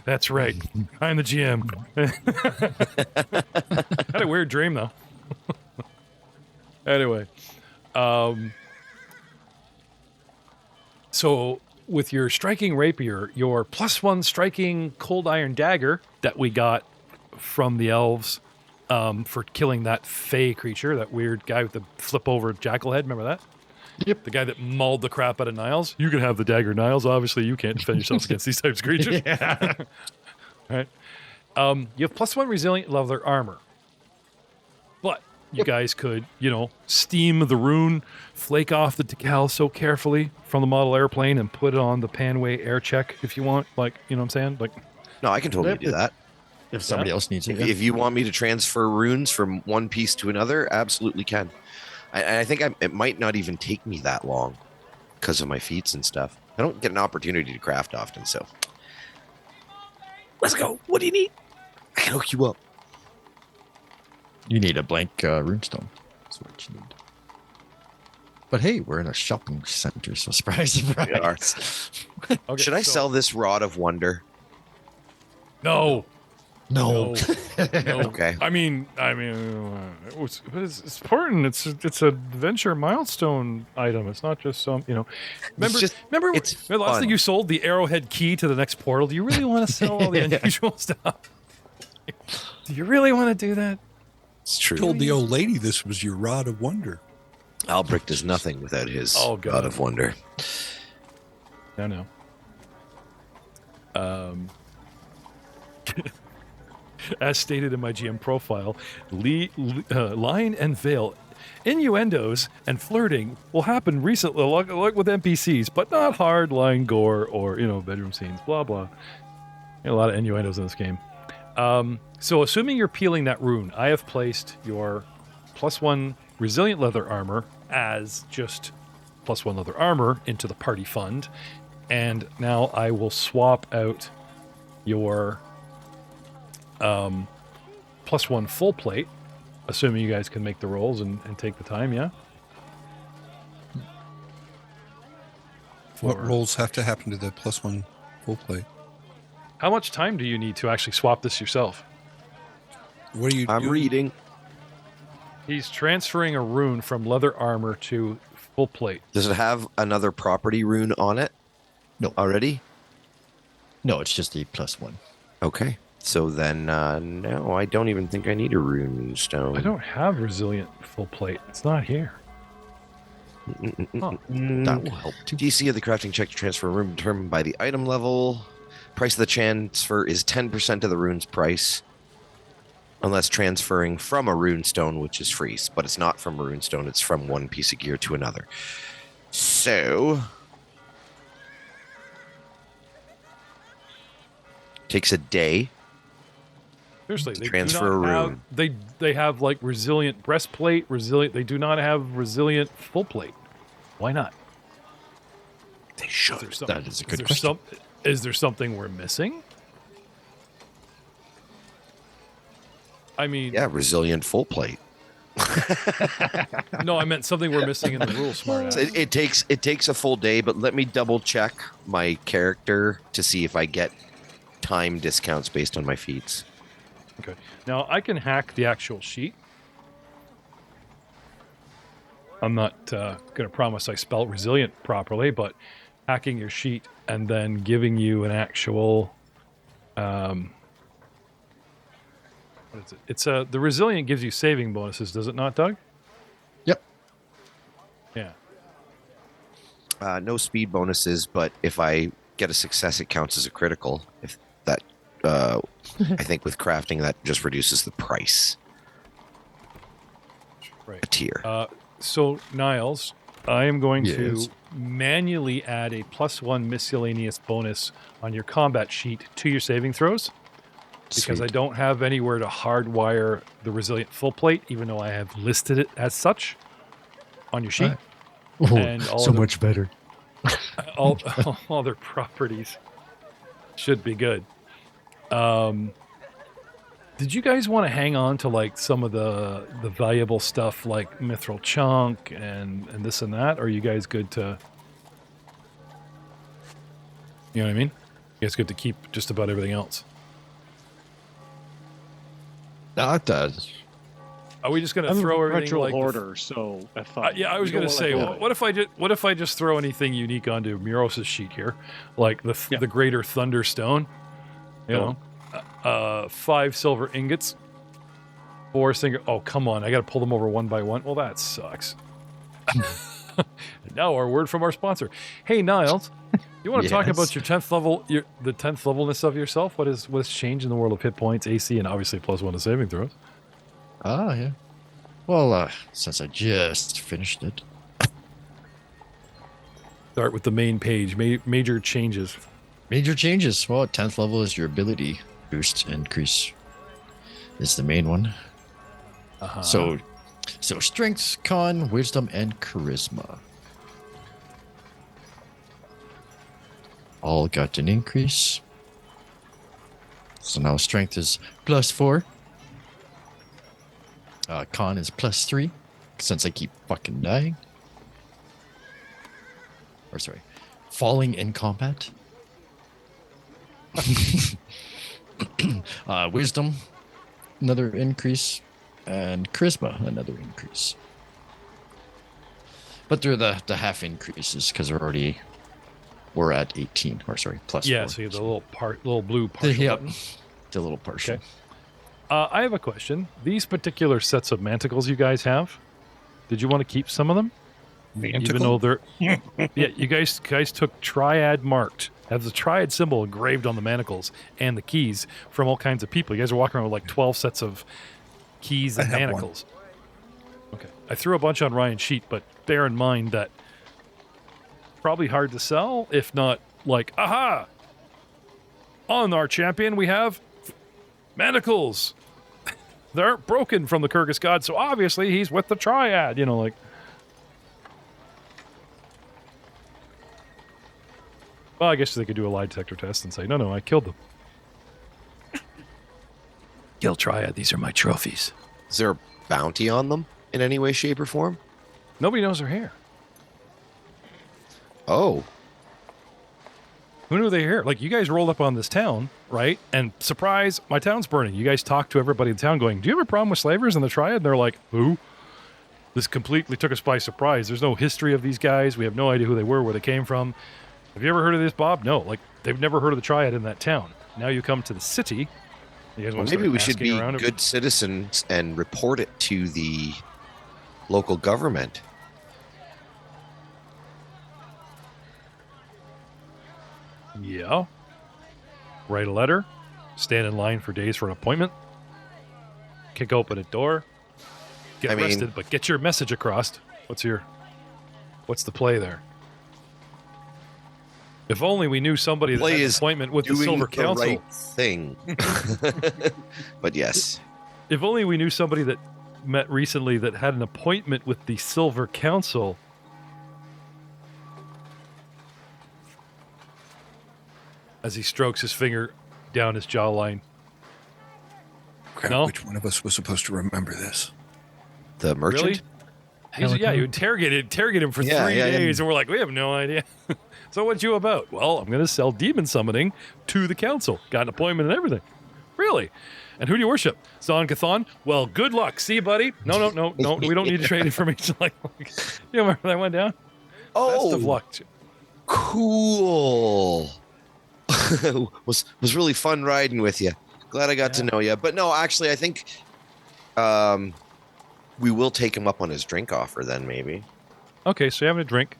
That's right. I'm the GM. Had a weird dream though. Anyway, so with your striking rapier, your +1 striking cold iron dagger that we got from the elves for killing that fey creature, that weird guy with the flip over jackal head. Remember that? Yep. The guy that mauled the crap out of Niles. You can have the dagger, Niles. Obviously, you can't defend yourself against these types of creatures. Yeah. Right? You have +1 resilient leather armor. But you guys could, steam the rune, flake off the decal so carefully from the model airplane and put it on the Panway air check if you want. Like, you know what I'm saying? Like, No, I can totally Yep. do that. If somebody else needs it. If you want me to transfer runes from one piece to another, absolutely can. I think it might not even take me that long because of my feats and stuff. I don't get an opportunity to craft often, so let's go. What do you need? I can hook you up. You need a blank runestone. That's what you need. But hey, we're in a shopping center, so surprise, surprise. We are. okay, Should I so- sell this Rod of Wonder? No. No. No. Okay. I mean, it's important. It's an adventure milestone item. It's not just some, Remember, just- remember it's the last fun. thing you sold, the arrowhead key to the next portal? Do you really want to sell all the unusual stuff? Do you really want to do that? It's true. Told the old lady this was your rod of wonder. Albrecht does nothing without his Oh, God. Rod of Wonder. No. As stated in my GM profile, Lion and Vale Innuendos and flirting will happen recently, like with NPCs, but not hard-line gore or, bedroom scenes, blah, blah. A lot of innuendos in this game. So assuming you're peeling that rune, I have placed your +1 resilient leather armor as just +1 leather armor into the party fund. And now I will swap out your +1 full plate, assuming you guys can make the rolls and take the time, yeah? What rolls have to happen to the +1 full plate? How much time do you need to actually swap this yourself? What are you I'm doing? reading. He's transferring a rune from leather armor to full plate. Does it have another property rune on it? No. Already? No, it's just a +1. Okay. So then, no, I don't even think I need a rune stone. I don't have resilient full plate. It's not here. That will help too. DC of the crafting check to transfer a rune determined by the item level. Price of the transfer is 10% of the rune's price. Unless transferring from a rune stone, which is free. But it's not from a rune stone, it's from one piece of gear to another. So... takes a day. Seriously, they Transfer do not a have, rune. they have like resilient breastplate, resilient. They do not have resilient full plate. Why not? They should. That is a good question. Is there something we're missing? I mean, Yeah, resilient full plate. no, I meant something we're missing in the rules, smart. It takes a full day, but let me double check my character to see if I get time discounts based on my feats. Okay. Now I can hack the actual sheet. I'm not going to promise I spell resilient properly, but hacking your sheet and then giving you an actual. What is it? It's the resilient gives you saving bonuses, does it not, Doug? Yep. Yeah. No speed bonuses, but if I get a success, it counts as a critical. If that, I think with crafting, that just reduces the price Right. a tier. So Niles, I am going Yes. to manually add a +1 miscellaneous bonus on your combat sheet to your saving throws. Because I Sweet. don't have anywhere to hardwire the resilient full plate, even though I have listed it as such on your sheet. Oh, and all so of the- much better. all their properties should be good. Did you guys want to hang on to like some of the valuable stuff like mithril chunk and this and that? Or are you guys good to, you know what I mean? You guys good to keep just about everything else? Not that. Are we just going to I'm throw a everything retro like hoarder, so if yeah, I was going to say, what if I just throw anything unique onto Muros' sheet here, like the Greater Thunderstone, you know, 5 silver ingots, 4 Oh, come on! I got to pull them over one by one. Well, that sucks. Now, our word from our sponsor. Hey, Niles, you want to talk Yes. about your 10th level, the 10th levelness of yourself? What's changed in the world of hit points, AC, and obviously +1 to saving throws? Ah, yeah. Well, since I just finished it. Start with the main page. Major changes. Major changes. Well, at 10th level is your ability boost increase. Is the main one. Uh-huh. So strength, con, wisdom, and charisma. All got an increase. So now strength is +4. Con is +3, since I keep fucking dying. Or sorry, falling in combat. Wisdom, another increase, and charisma, another increase. But they're the half increases because we're at 18, or sorry, +4. Yeah, so you have the little blue partial Yep, button. the little partial. Okay. I have a question. These particular sets of manticles you guys have, did you want to keep some of them? Even though they're yeah, you guys took triad marked, have the triad symbol engraved on the manacles and the keys from all kinds of people. You guys are walking around with like 12 sets of keys and I have one. manacles. Okay. I threw a bunch on Ryan's sheet, but bear in mind that probably hard to sell, if not like, aha! On our champion, we have manacles. They're broken from the Kyrgyz god, so obviously he's with the triad, you know, like. Well, I guess they could do a lie detector test and say, no, I killed them. Kill triad, these are my trophies. Is there a bounty on them in any way, shape, or form? Nobody knows they're here. Oh, Who knew they were here? Like, you guys rolled up on this town, right? And surprise, my town's burning. You guys talked to everybody in town going, do you have a problem with slavers and the triad? And they're like, who? This completely took us by surprise. There's no history of these guys. We have no idea who they were, where they came from. Have you ever heard of this, Bob? No. Like, they've never heard of the triad in that town. Now you come to the city. You guys want to maybe we should asking be around? good citizens and report it to the local government. Yeah. Write a letter. Stand in line for days for an appointment. Kick open a door. Get arrested, but get your message across. What's the play there? If only we knew somebody that had an appointment with the Silver Council. Right thing. But yes. If only we knew somebody that met recently that had an appointment with the Silver Council. As he strokes his finger down his jawline. Crap, No? which one of us was supposed to remember this? The merchant? Really? You interrogate him for 3 days, and we're like, we have no idea. So what you about? Well, I'm going to sell demon summoning to the council. Got an appointment and everything. Really? And who do you worship? Zon Cathan? Well, good luck. See you, buddy. No. We don't need to trade information. Like, you remember that went down? Oh, Best of luck. Cool. was really fun riding with you. Glad I got to know you. But no, actually, I think we will take him up on his drink offer then, maybe. Okay, so you're having a drink,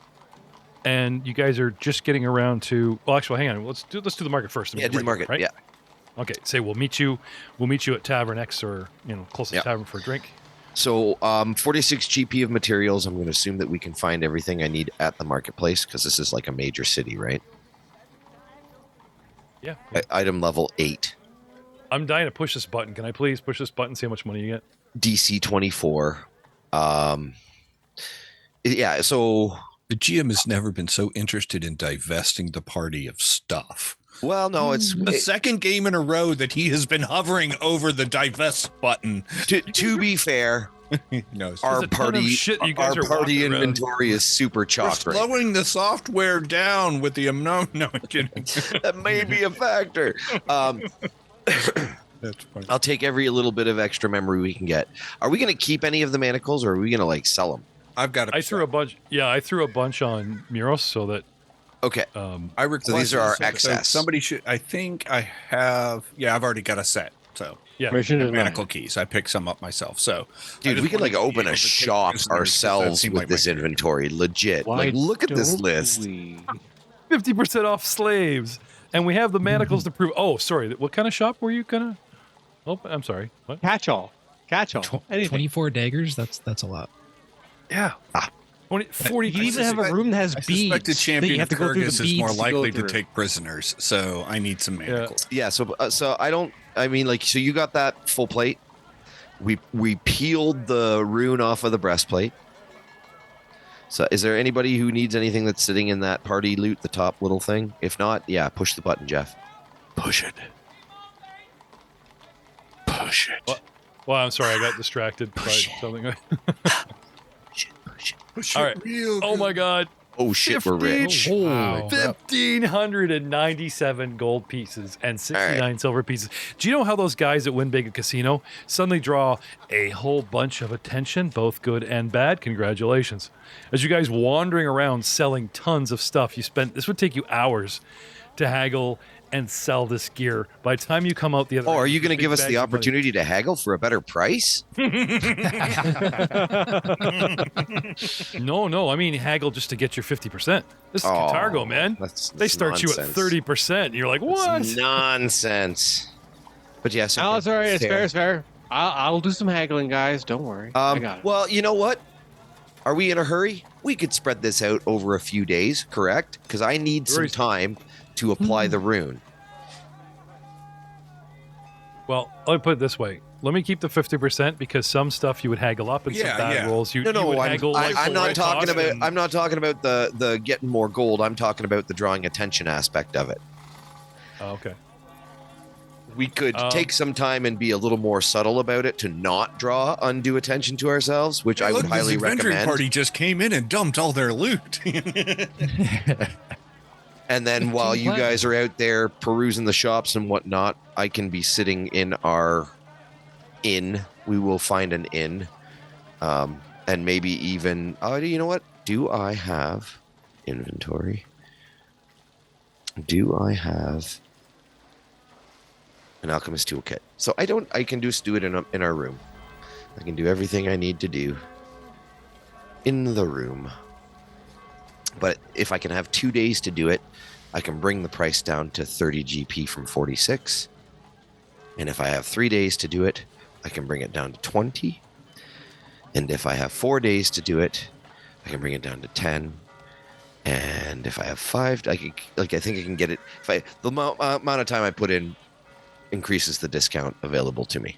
and you guys are just getting around to. Well, actually, hang on. Let's do the market first. Yeah, do the market. Right? Yeah. Okay. Say we'll meet you at Tavern X or closest tavern for a drink. So 46 GP of materials. I'm going to assume that we can find everything I need at the marketplace because this is like a major city, right? Yeah. Item level 8. I'm dying to push this button. Can I please push this button? See how much money you get. DC 24. Yeah. So The GM has never been so interested in divesting the party of stuff. well, no, it's The second game in a row that he has been hovering over the divest button. to be fair. No, Our There's a ton of party, shit you guys our are party walking around. inventory is super we're chocolate. slowing the software down with the no, I'm kidding. That may be a factor. That's funny. I'll take every little bit of extra memory we can get. Are we going to keep any of the manacles, or are we going to like sell them? I've got. I threw a bunch. Yeah, I threw a bunch on Muros so that. Okay. I request. So these are our so excess. somebody should. I think I have. Yeah, I've already got a set. So Yeah. Mission is manacle keys. I picked some up myself. So Dude, we could like open a shop ourselves with this inventory. Legit. Why Like, look at this don't list. we? 50% off slaves, and we have the manacles to prove. Oh, sorry. What kind of shop were you gonna? Oh, I'm sorry. What? Catch all. Anything. 24 daggers. That's a lot. Yeah. 40. You even have a room that has I beads. suspect the that you champion have of to go through the Kyrgyz is beads more to go likely to through. take prisoners. So I need some manacles. Yeah, so I don't. I mean, like, so you got that full plate. We peeled the rune off of the breastplate. So is there anybody who needs anything that's sitting in that party loot, the top little thing? If not, yeah, push the button, Jeff. Push it. Push it. What? Well, I'm sorry. I got distracted by something. Push All it right. real Oh my God. Oh shit, we're rich. Oh, Wow. 1,597 gold pieces and 69 silver pieces. Do you know how those guys that win big at casino suddenly draw a whole bunch of attention, both good and bad? Congratulations. As you guys wandering around selling tons of stuff, this would take you hours to haggle and sell this gear. By the time you come out the other Oh, end, are you with going to big give us bags the of money. opportunity to haggle for a better price? No. I mean, haggle just to get your 50%. This is Catargo, man. They start you at 30%. You're like, what? That's nonsense. But yes, Oh, sorry. It's fair. It's fair. I'll do some haggling, guys. Don't worry. I got it. Well, you know what? Are we in a hurry? We could spread this out over a few days, correct? Because I need some time to apply the rune. Well, let me put it this way. Let me keep the 50% because some stuff you would haggle up and some bad rolls you would haggle. I'm not talking about. I'm not talking about the getting more gold. I'm talking about the drawing attention aspect of it. Oh, okay. We could take some time and be a little more subtle about it to not draw undue attention to ourselves, which I would highly recommend. Party just came in and dumped all their loot. And then while you guys are out there perusing the shops and whatnot, I can be sitting in our inn. We will find an inn. And maybe even, you know what? Do I have inventory? Do I have an alchemist toolkit? So I can just do it in our room. I can do everything I need to do in the room. But if I can have 2 days to do it, I can bring the price down to 30 GP from 46. And if I have 3 days to do it, I can bring it down to 20. And if I have 4 days to do it, I can bring it down to 10. And if I have 5, I think I can get it. The amount of time I put in increases the discount available to me.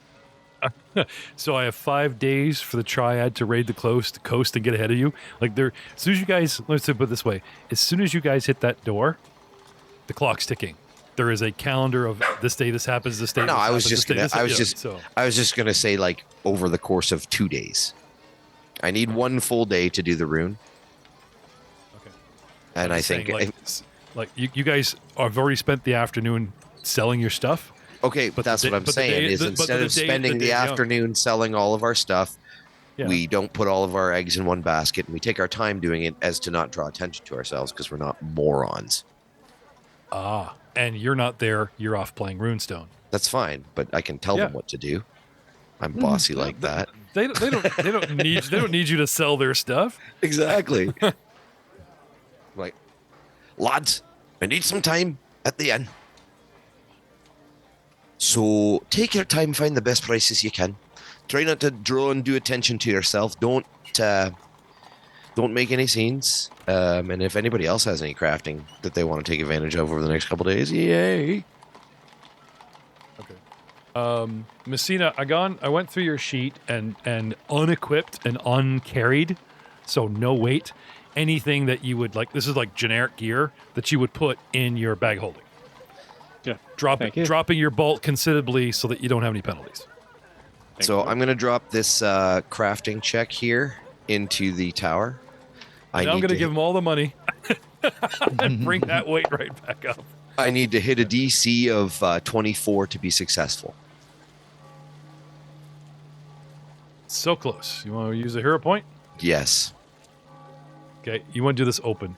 So I have 5 days for the triad to raid the coast and get ahead of you. Like as soon as you guys, let's put it this way, as soon as you guys hit that door, the clock's ticking. There is a calendar of this day this happens, this day. No, I was just gonna say like over the course of 2 days. I need 1 full day to do the rune. Okay. And I think you guys have already spent the afternoon selling your stuff. Okay, but that's what I'm saying is instead of spending the afternoon selling all of our stuff, we don't put all of our eggs in one basket and we take our time doing it as to not draw attention to ourselves because we're not morons. And you're not there. You're off playing Runestone. That's fine, but I can tell them what to do. I'm bossy like that. They don't need you to sell their stuff. Exactly. Like, lads, I need some time at the end. So take your time, find the best prices you can. Try not to draw undue attention to yourself. Don't make any scenes. And if anybody else has any crafting that they want to take advantage of over the next couple of days, yay. Okay. Messina, I went through your sheet and unequipped and uncarried, so no weight. Anything that you would like, this is like generic gear that you would put in your bag holding. Yeah. Dropping your bolt considerably so that you don't have any penalties. So I'm going to drop this crafting check here into the tower. I'm going to give them all the money and bring that weight right back up. I need to hit a DC of 24 to be successful. So close. You want to use a hero point? Yes. Okay. You want to do this open?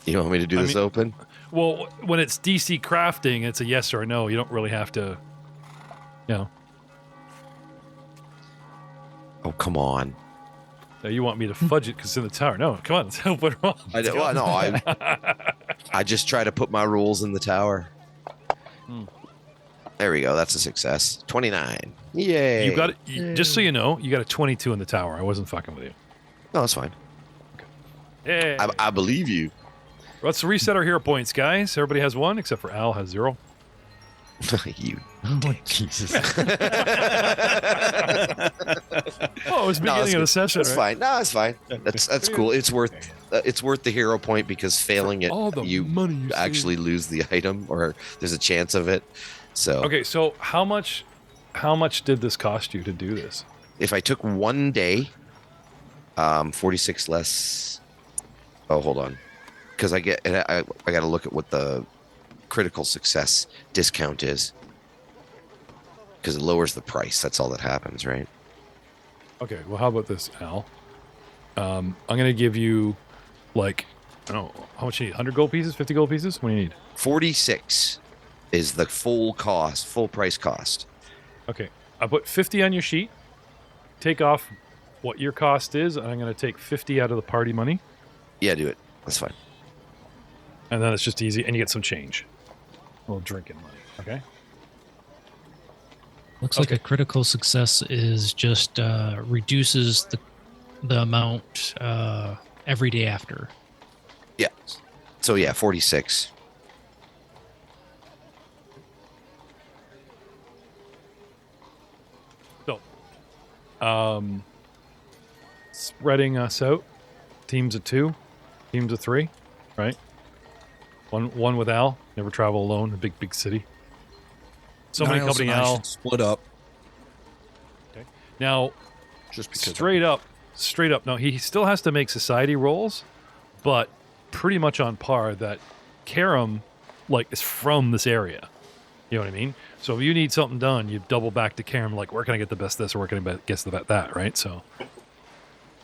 You want me to do this open? Well, when it's DC crafting, it's a yes or a no. You don't really have to, Oh, come on. Now you want me to fudge it because it's in the tower. No, come on. Let's help it wrong. I just try to put my rules in the tower. There we go. That's a success. 29. Yay. You got it. Just so you know, you got a 22 in the tower. I wasn't fucking with you. No, that's fine. Okay. Yeah. I believe you. Let's reset our hero points, guys. Everybody has 1 except for Al has 0. You. Oh, Jesus. Oh, it was beginning of the session. That's fine. No, it's fine. That's cool. It's worth the hero point because failing it, you actually lose the item, or there's a chance of it. So okay. So how much did this cost you to do this? If I took 1 day, 46 less. Oh, hold on. Because I got to look at what the critical success discount is, because it lowers the price. That's all that happens, right? Okay. Well, how about this, Al? I'm going to give you, like, I don't know, how much you need? 100 gold pieces? 50 gold pieces? What do you need? 46 is the full price cost. Okay. I put 50 on your sheet. Take off what your cost is, and I'm going to take 50 out of the party money. Yeah, do it. That's fine. And then it's just easy, and you get some change. A little drinking money, okay? Looks like Okay. a critical success is just reduces the amount every day after. So yeah, 46. Spreading us out, teams of 2, teams of 3, right? One with Al. Never travel alone. A big city. Somebody Niles accompany and I Al. should split up Now, just because. straight up. Now he still has to make society rolls, but pretty much on par. That Karam, like, is from this area. You know what I mean? So if you need something done, you double back to Karam. Like, where can I get the best this, or where can I get the best that? Right? So,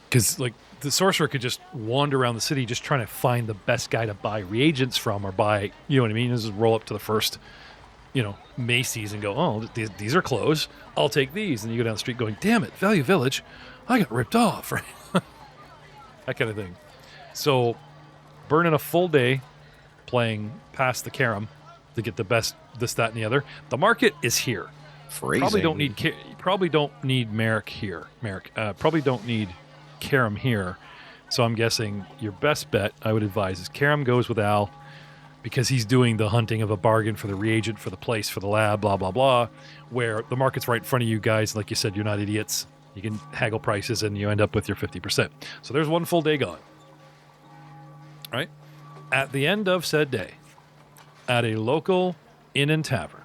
because like the sorcerer could just wander around the city, just trying to find the best guy to buy reagents from, or buy. You know what I mean? Just roll up to the first, Macy's and go, oh, these are closed. I'll take these. And you go down the street going, damn it, Value Village, I got ripped off, right? That kind of thing. So, burning a full day playing past the Karam to get the best this, that, and the other. The market is here. Phrasing. Probably don't need Merrick here. Probably don't need Karam here. So I'm guessing your best bet, I would advise, is Karam goes with Al, because he's doing the hunting of a bargain for the reagent, for the place, for the lab, blah, blah, blah, where the market's right in front of you guys. Like you said, you're not idiots. You can haggle prices and you end up with your 50%. So there's one full day gone. Right? At the end of said day, at a local inn and tavern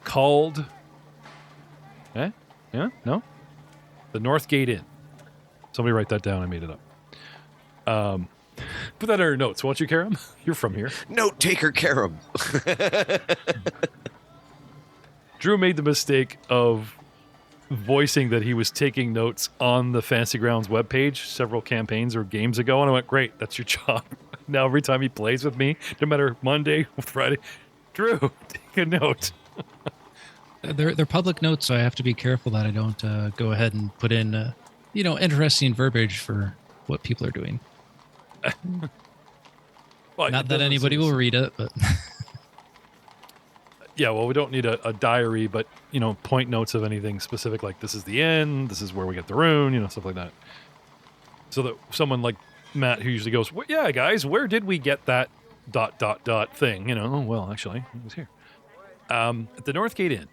called... Yeah? No? The Northgate Inn. Somebody write that down. I made it up. Put that in your notes, won't you, Karam? You're from here. Note taker Karam. Drew made the mistake of voicing that he was taking notes on the Fantasy Grounds webpage several campaigns or games ago, and I went, great, that's your job. Now every time he plays with me, no matter Monday or Friday, Drew, take a note. They're public notes, so I have to be careful that I don't go ahead and put in, interesting verbiage for what people are doing. Well, Not that anybody will read it, but yeah, well, we don't need a diary, but point notes of anything specific, like this is the end, this is where we get the rune, stuff like that. So that someone like Matt, who usually goes, well, yeah, guys, where did we get that ... thing? Oh, well, actually, it was here. At the Northgate Inn,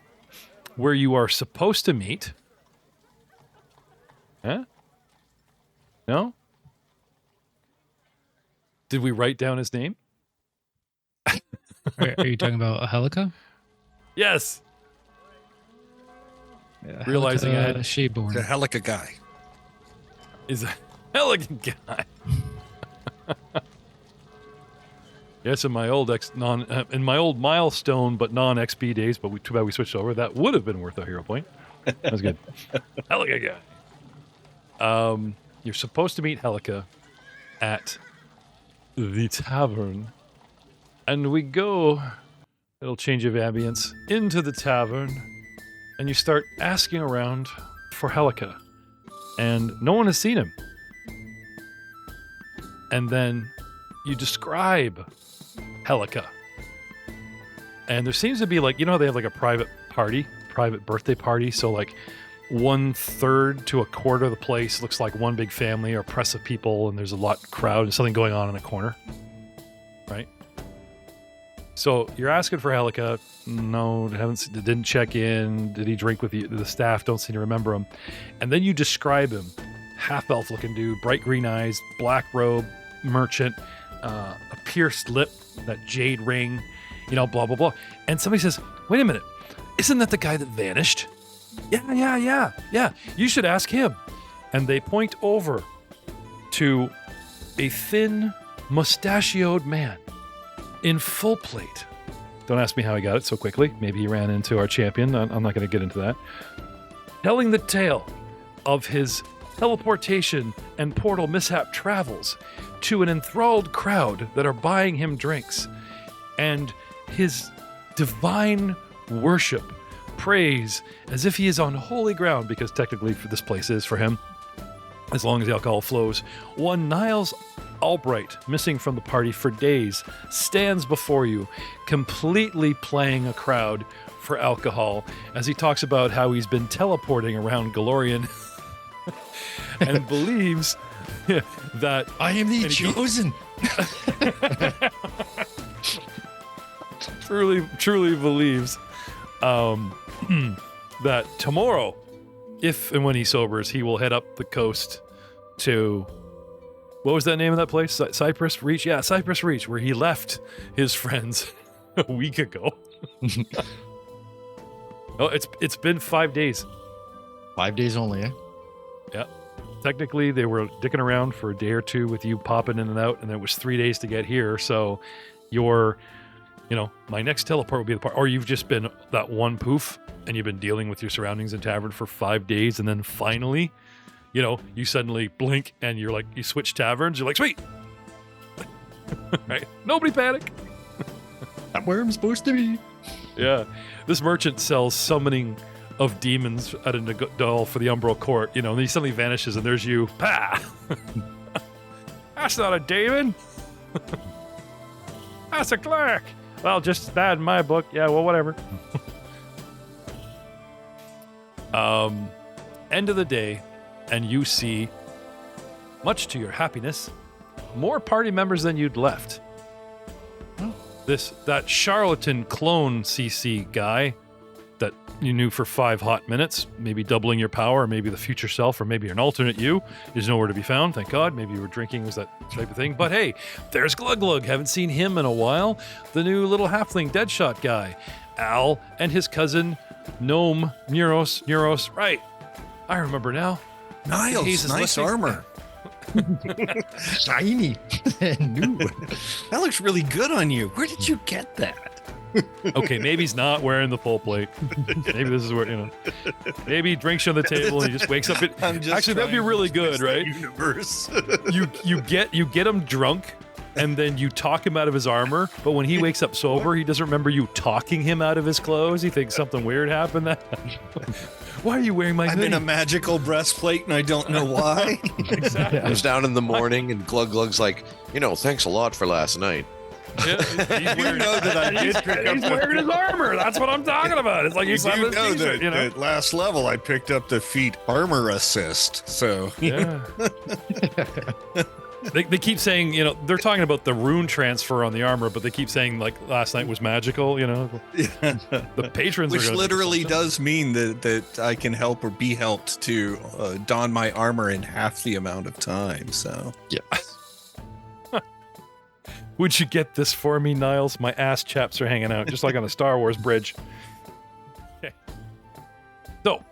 where you are supposed to meet. Huh? No? Did we write down his name? are you talking about Helica? Yes. Yeah, Realizing I had- Shadeborn. The Helica guy. Is a elegant guy. Yes, in my old milestone but non XP days, but too bad we switched over. That would have been worth a hero point. That was good. Helica guy. You're supposed to meet Helica at the Tavern, and we go. Little change of ambience into the tavern, and you start asking around for Helica, and no one has seen him. And then you describe Helica, and there seems to be like, how they have like a private birthday party, so like 1/3 to 1/4 of the place looks like one big family or press of people, and there's a crowd and something going on in a corner, right? So you're asking for Helica. No, didn't check in. Did he drink with you? The staff don't seem to remember him. And then you describe him. Half-elf looking dude, bright green eyes, black robe, merchant, a pierced lip, that jade ring, blah, blah, blah. And somebody says, wait a minute, isn't that the guy that vanished? Yeah. You should ask him. And they point over to a thin, mustachioed man in full plate. Don't ask me how he got it so quickly. Maybe he ran into our champion. I'm not going to get into that. Telling the tale of his teleportation and portal mishap travels to an enthralled crowd that are buying him drinks, and his divine worship, praise, as if he is on holy ground, because technically this place is for him, as long as the alcohol flows. One Niles Albright, missing from the party for days, stands before you, completely playing a crowd for alcohol as he talks about how he's been teleporting around Galorian and believes that I am the chosen. truly believes that tomorrow, if and when he sobers, he will head up the coast to, what was that name of that place? Cypress Reach? Yeah, Cypress Reach, where he left his friends a week ago. Oh, it's been 5 days. 5 days only, eh? Yeah. Technically, they were dicking around for a day or two with you popping in and out, and it was 3 days to get here. So my next teleport will be the part, or you've just been that one poof and you've been dealing with your surroundings in Tavern for 5 days. And then finally, you suddenly blink and you're like, you switch taverns. You're like, sweet. Right. Nobody panic. I'm where I'm supposed to be. Yeah. This merchant sells summoning of demons at a doll for the Umbral Court, and then he suddenly vanishes and there's you. Pah! That's not a demon. That's a cleric. Well, just that in my book. Yeah, well, whatever. End of the day, and you see, much to your happiness, more party members than you'd left. That charlatan clone CC guy that you knew for 5 hot minutes, maybe doubling your power, or maybe the future self, or maybe an alternate you, is nowhere to be found. Thank God. Maybe you were drinking, was that type of thing. But hey, there's Glug Glug. Haven't seen him in a while. The new little halfling Deadshot guy. Al and his cousin, Gnome, Neuros. Right. I remember now. Niles, Hayes' nice listening. armor. Shiny. New. That looks really good on you. Where did you get that? Okay, maybe he's not wearing the full plate. Maybe this is where, maybe he drinks you on the table and he just wakes up. Actually, that'd be really good, right? Universe. you get him drunk and then you talk him out of his armor, but when he wakes up sober, he doesn't remember you talking him out of his clothes. He thinks something weird happened. Why are you wearing my I'm in a magical breastplate and I don't know why. Exactly. Comes down in the morning and Glug Glug's like, thanks a lot for last night. Yeah, he's wearing, that I did pick up he's wearing his armor. That's what I'm talking about. It's like he's you having know his t-shirt, that last level I picked up the feat armor assist. So Yeah. They keep saying, they're talking about the rune transfer on the armor, but they keep saying like last night was magical, The patrons which are gonna literally do something. does mean that I can help or be helped to don my armor in half the amount of time. So Yes. Would you get this for me, Niles? My ass chaps are hanging out, just like on a Star Wars bridge. Okay. So,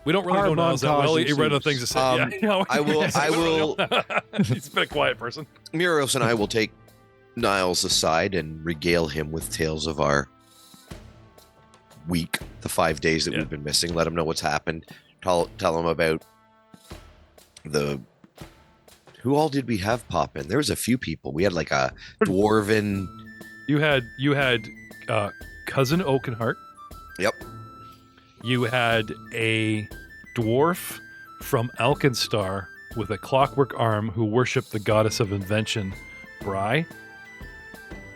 we don't really know Niles that well. He read the things to say. I will. He's been a quiet person. Muros and I will take Niles aside and regale him with tales of our week, the 5 days that we've been missing. Let him know what's happened. Tell him about who all did we have pop in? There was a few people. We had like a dwarven. You had cousin Oakenheart. Yep. You had a dwarf from Alkenstar with a clockwork arm who worshipped the goddess of invention, Bry.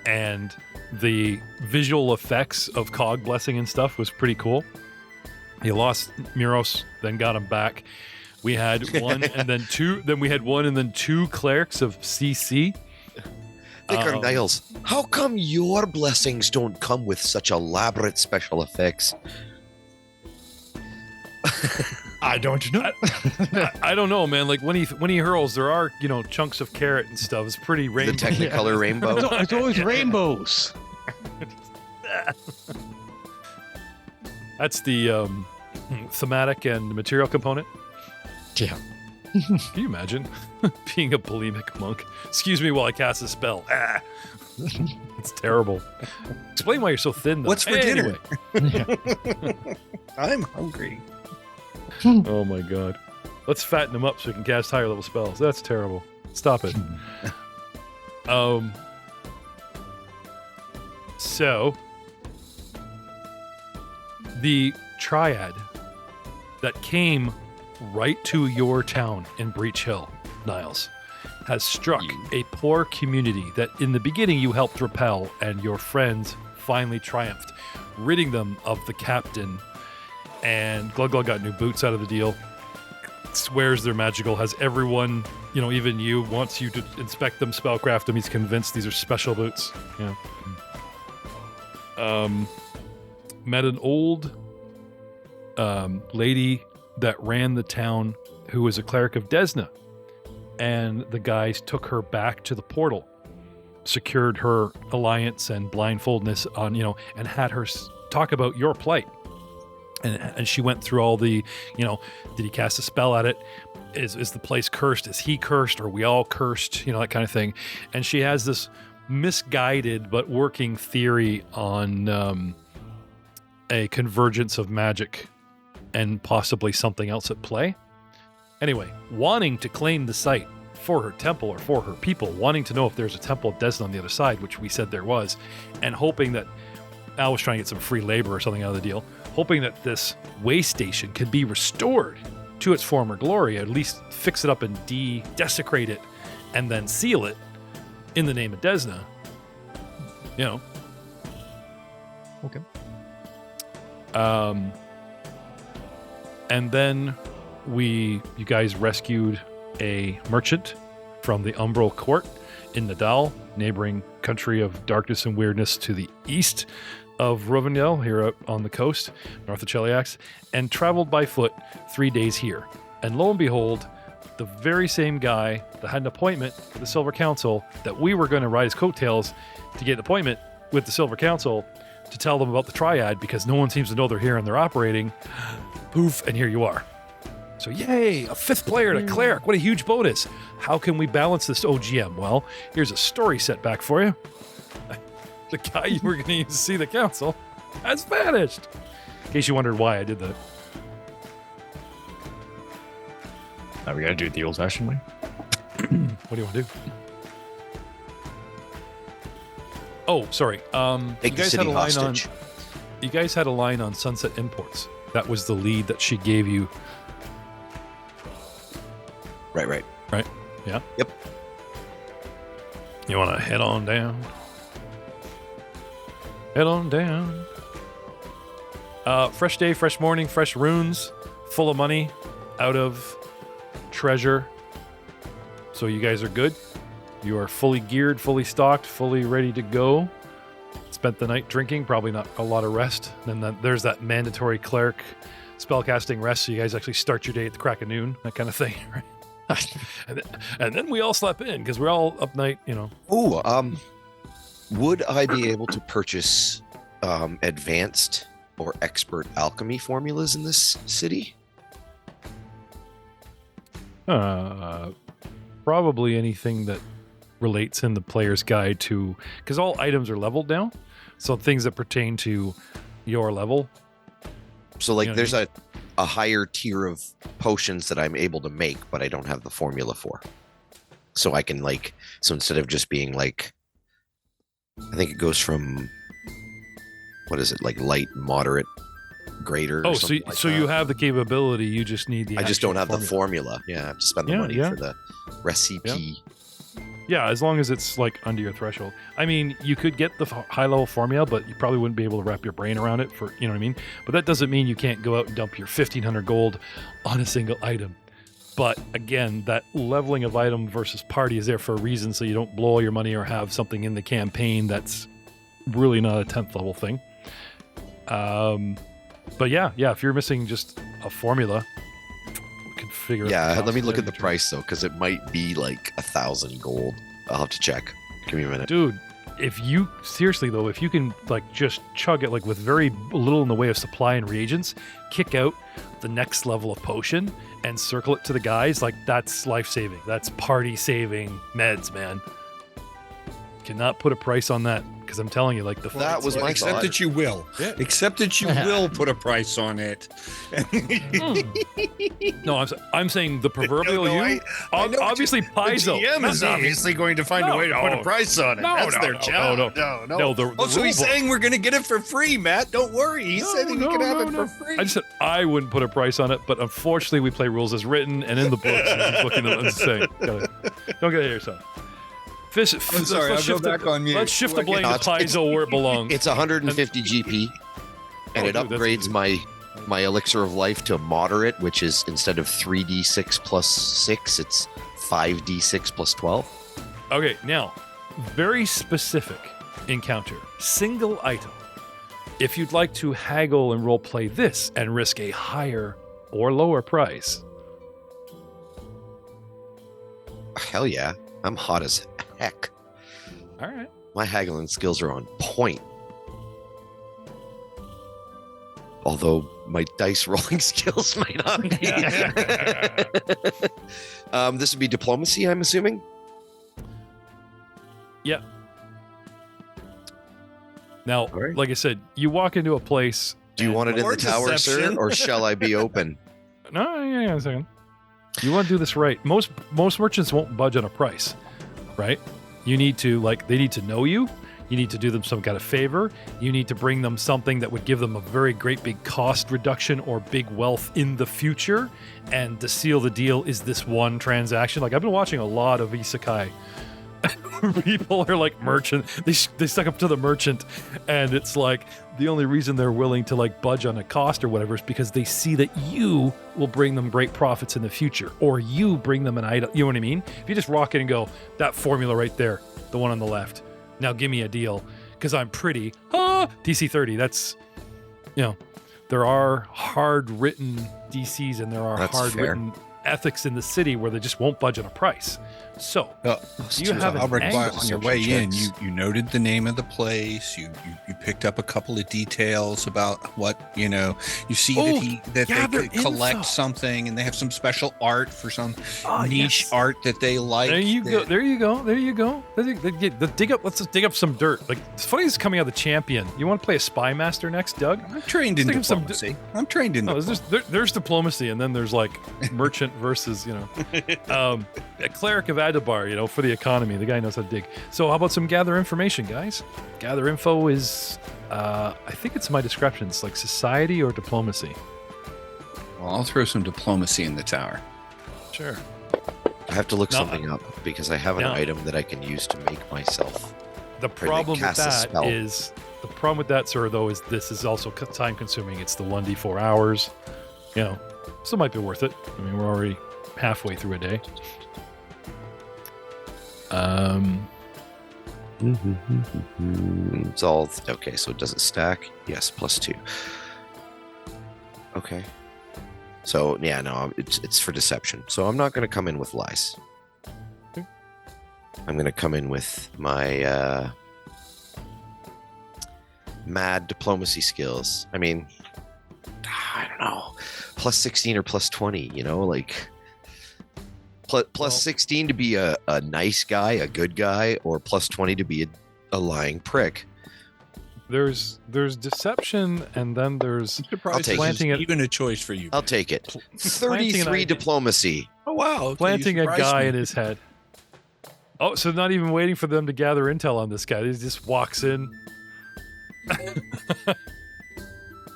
And the visual effects of Cog Blessing and stuff was pretty cool. He lost Muros, then got him back. We had one and then two. Then we had one and then two clerics of CC. Vicar Niles, how come your blessings don't come with such elaborate special effects? I don't know. I don't know, man. Like when he hurls, there are chunks of carrot and stuff. It's pretty The rainbow. Technicolor rainbow. It's always rainbows. That's the thematic and material component. Yeah. Can you imagine being a bulimic monk? Excuse me while I cast a spell. It's terrible. Explain why you're so thin, though. What's for dinner? I'm hungry. Oh my god. Let's fatten him up so we can cast higher level spells. That's terrible. Stop it. So the triad that came right to your town in Breach Hill, Niles, has struck a poor community that in the beginning you helped repel, and your friends finally triumphed, ridding them of the captain. And Glug Glug got new boots out of the deal. Swears they're magical, has everyone, even you, wants you to inspect them, spellcraft them. He's convinced these are special boots. Met an old lady that ran the town who was a cleric of Desna. And the guys took her back to the portal, secured her alliance and blindfoldness on, and had her talk about your plight. And she went through all the, did he cast a spell at it? Is the place cursed? Is he cursed? Are we all cursed? That kind of thing. And she has this misguided but working theory on a convergence of magic and possibly something else at play. Anyway, wanting to claim the site for her temple or for her people, wanting to know if there's a temple of Desna on the other side, which we said there was, and hoping that Al was trying to get some free labor or something out of the deal, hoping that this way station could be restored to its former glory, at least fix it up and desecrate it, and then seal it in the name of Desna. Okay. And then you guys rescued a merchant from the Umbral Court in Nadal, neighboring country of darkness and weirdness to the east of Ruvendell, here up on the coast, north of Cheliax, and traveled by foot 3 days here. And lo and behold, the very same guy that had an appointment with the Silver Council, that we were going to ride his coattails to get an appointment with the Silver Council to tell them about the Triad, because no one seems to know they're here and they're operating. Poof, and here you are. So yay, a fifth player to cleric. What a huge bonus. How can we balance this OGM? Well, here's a story setback for you. The guy you were going to use to see the council has vanished. In case you wondered why I did that. Now we gotta do it the old-fashioned way. What do you want to do? Oh, sorry. Take the city hostage. You guys had a line on Sunset Imports. That was the lead that she gave you. Right. Yeah? Yep. You want to head on down? Head on down. Fresh day, fresh morning, fresh runes, full of money, out of treasure. So you guys are good. You are fully geared, fully stocked, fully ready to go. Spent the night drinking, probably not a lot of rest. Then there's that mandatory cleric spellcasting rest, so you guys actually start your day at the crack of noon, that kind of thing, right? and then we all slept in because we're all up night, Ooh, would I be able to purchase advanced or expert alchemy formulas in this city? Probably anything that relates in the player's guide to, because all items are leveled now, so things that pertain to your level. So there's a higher tier of potions that I'm able to make, but I don't have the formula for. So I can so instead of just being I think it goes from, what is it, light, moderate, greater? Oh, so you have the capability, you just need the I just don't have formula. the formula. Yeah, I have to spend the money for the recipe. Yeah, as long as it's under your threshold. I mean, you could get the high level formula, but you probably wouldn't be able to wrap your brain around it for, you know what I mean? But that doesn't mean you can't go out and dump your 1,500 gold on a single item. But again, that leveling of item versus party is there for a reason, so you don't blow all your money or have something in the campaign that's really not a 10th level thing. But yeah, if you're missing just a formula, we can figure it out. Yeah, let me look at the price though, because it might be 1,000 gold. I'll have to check. Give me a minute. Dude, if you can just chug it with very little in the way of supply and reagents, kick out the next level of potion and circle it to the guys, that's life-saving. That's party-saving meds, man. Cannot put a price on that, because I'm telling you, that was my except thought. that you will. Yeah. Except that you will put a price on it. No, I'm saying the proverbial you. I know Obviously, Paizo. The GM is obviously going to find a way to put a price on it. That's their job. No, the so he's saying we're going to get it for free, Matt. Don't worry. He said he can have it for free. I just said I wouldn't put a price on it, but unfortunately, we play rules as written and in the books. I'm just looking at it and saying, Don't get ahead of yourself. Fish. I'm sorry, I'll go back on mute. Let's shift the blame to Paizo where it belongs. It's 150 GP, and Oh, it dude, that's upgrades easy. my elixir of life to moderate, which is instead of 3d6 plus 6, it's 5d6 plus 12. Okay, now, very specific encounter. Single item. If you'd like to haggle and roleplay this and risk a higher or lower price. Hell yeah, I'm hot as heck. All right. My haggling skills are on point. Although my dice rolling skills might not be. This would be diplomacy, I'm assuming? Yeah. Now, All right. like I said, you walk into a place. Do you want it in Or the tower, deception. sir, or shall I be open? No, yeah, a second. You want to do this right. Most merchants won't budge on a price, right? You need to they need to know you. You need to do them some kind of favor. You need to bring them something that would give them a very great big cost reduction or big wealth in the future. And to seal the deal is this one transaction. Like I've been watching a lot of isekai. People are like merchant. They stuck up to the merchant, and it's like the only reason they're willing to like budge on a cost or whatever is because they see that you will bring them great profits in the future, or you bring them an item. You know what I mean? If you just walk in and go, that formula right there, the one on the left. Now give me a deal because I'm pretty. DC 30. That's, there are hard written DCs and there are That's hard written ethics in the city where they just won't budge on a price. So you have an Albert, angle. on your way in, you noted the name of the place. You picked up a couple of details about what you see that gather they collect info. something, and they have some special art for some niche yes. art that they like. There you go. There you go. Let's just dig up some dirt. Like it's funny. This is coming out of the champion. You want to play a spy master next, Doug? I'm trained in Let's think of diplomacy. I'm trained in No, diplomacy. there's diplomacy, and then there's like merchant versus a cleric of Adabar, for the economy. The guy knows how to dig. So how about some gather information, guys? Gather info is, I think it's my description. It's like society or diplomacy. Well, I'll throw some diplomacy in the tower. Sure. I have to look Now- something up because I have an now- item that I can use to make myself. The to problem with cast a that spell. is sir, though, is this is also time consuming. It's the 1d4 hours, so it might be worth it. I mean, we're already halfway through a day. It's all okay. So does it stack? Yes, +2. Okay. So yeah, no, it's for deception. So I'm not going to come in with lies. Okay. I'm going to come in with my mad diplomacy skills. I mean, I don't know, +16 or +20. Plus 16 to be a nice guy, a good guy, or +20 to be a lying prick. There's deception, and then there's I'll take planting It's it. even a choice for you. I'll man. take it. Planting an 33 idea. diplomacy. Oh wow! Okay, you planting a surprised guy me. in his head. Oh, so not even waiting for them to gather intel on this guy. He just walks in.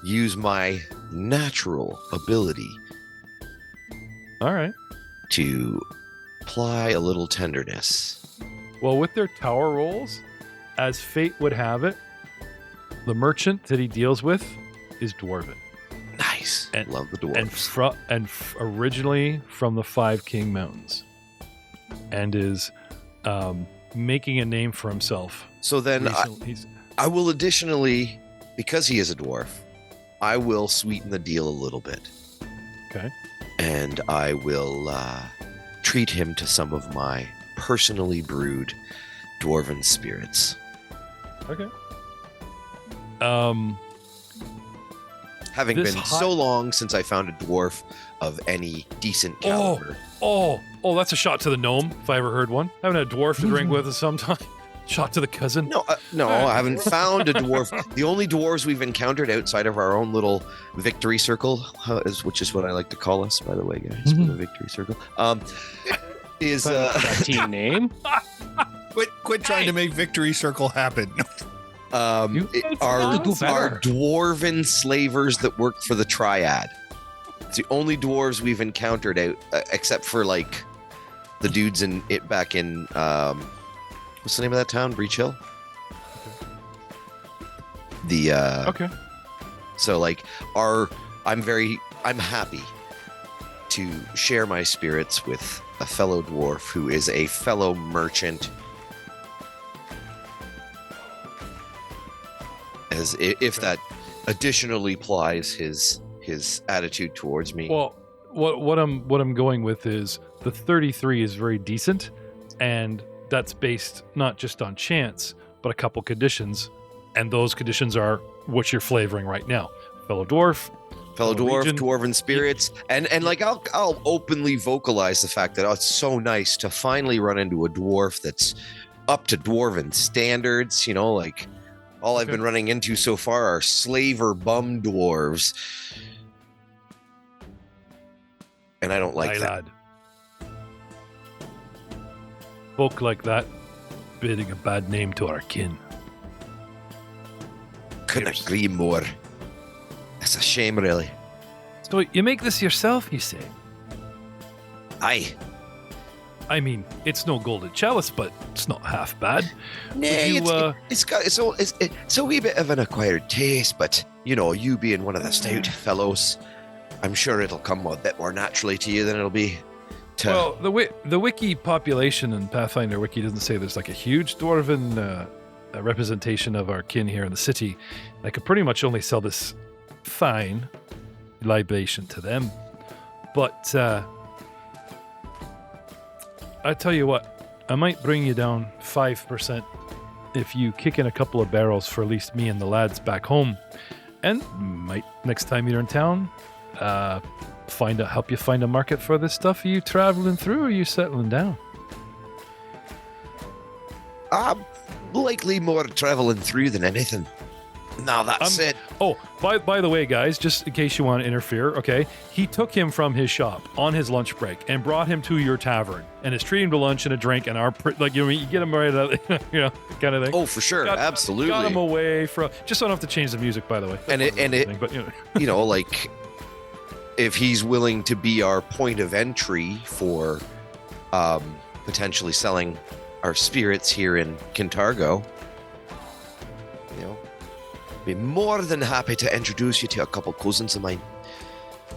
Use my natural ability All right. to apply a little tenderness. Well, with their tower rolls, as fate would have it, the merchant that he deals with is dwarven, Nice. And- Love the dwarves. originally from the Five King Mountains, and is making a name for himself. So then Recently. I will additionally, because he is a dwarf, I will sweeten the deal a little bit. Okay. And I will treat him to some of my personally brewed dwarven spirits. Okay. Having This been hot- so long since I found a dwarf of any decent caliber. Oh, that's a shot to the gnome, if I ever heard one. I haven't had a dwarf to drink with us sometime. Shot to the cousin. No, I haven't found a dwarf. The only dwarves we've encountered outside of our own little victory circle, which is what I like to call us, by the way, guys, with a victory circle, is That team name? Quit trying to make Victory Circle happen. You our do better. dwarven slavers that work for the Triad. It's the only dwarves we've encountered out, except for like the dudes in it back in what's the name of that town? Breach Hill. The Okay. So like I'm happy to share my spirits with a fellow dwarf who is a fellow merchant. As if that additionally plies his attitude towards me. Well, what I'm going with is the 33 is very decent, and that's based not just on chance, but a couple conditions, and those conditions are what you're flavoring right now. Fellow dwarf, legion. Dwarven spirits, and like I'll openly vocalize the fact that it's so nice to finally run into a dwarf that's up to dwarven standards. You know, like all I've been running into so far are slaver bum dwarves, and I don't like that. Lad. Folk like that bidding a bad name to our kin. Couldn't agree more. That's a shame, really. So you make this yourself, you say? Aye. I mean, it's no golden chalice, but it's not half bad. Nay, You, it's a wee bit of an acquired taste, but you know, you being one of the stout fellows, I'm sure it'll come a bit more naturally to you than it'll be to. Well, the wiki population in Pathfinder wiki doesn't say there's like a huge dwarven representation of our kin here in the city. I could pretty much only sell this fine libation to them, but I tell you what, I might bring you down 5% if you kick in a couple of barrels for at least me and the lads back home, and might next time you're in town help you find a market for this stuff. Are you traveling through or are you settling down? Likely more traveling through than anything. Now that's it. Oh, by the way, guys, just in case you want to interfere, okay, he took him from his shop on his lunch break and brought him to your tavern and is treating him to lunch and a drink and you get him right out, kind of thing. Oh, for sure, absolutely. Got him away from. Just don't have to change the music, by the way. But you know, like if he's willing to be our point of entry for potentially selling our spirits here in Kintargo, you know, be more than happy to introduce you to a couple cousins of mine.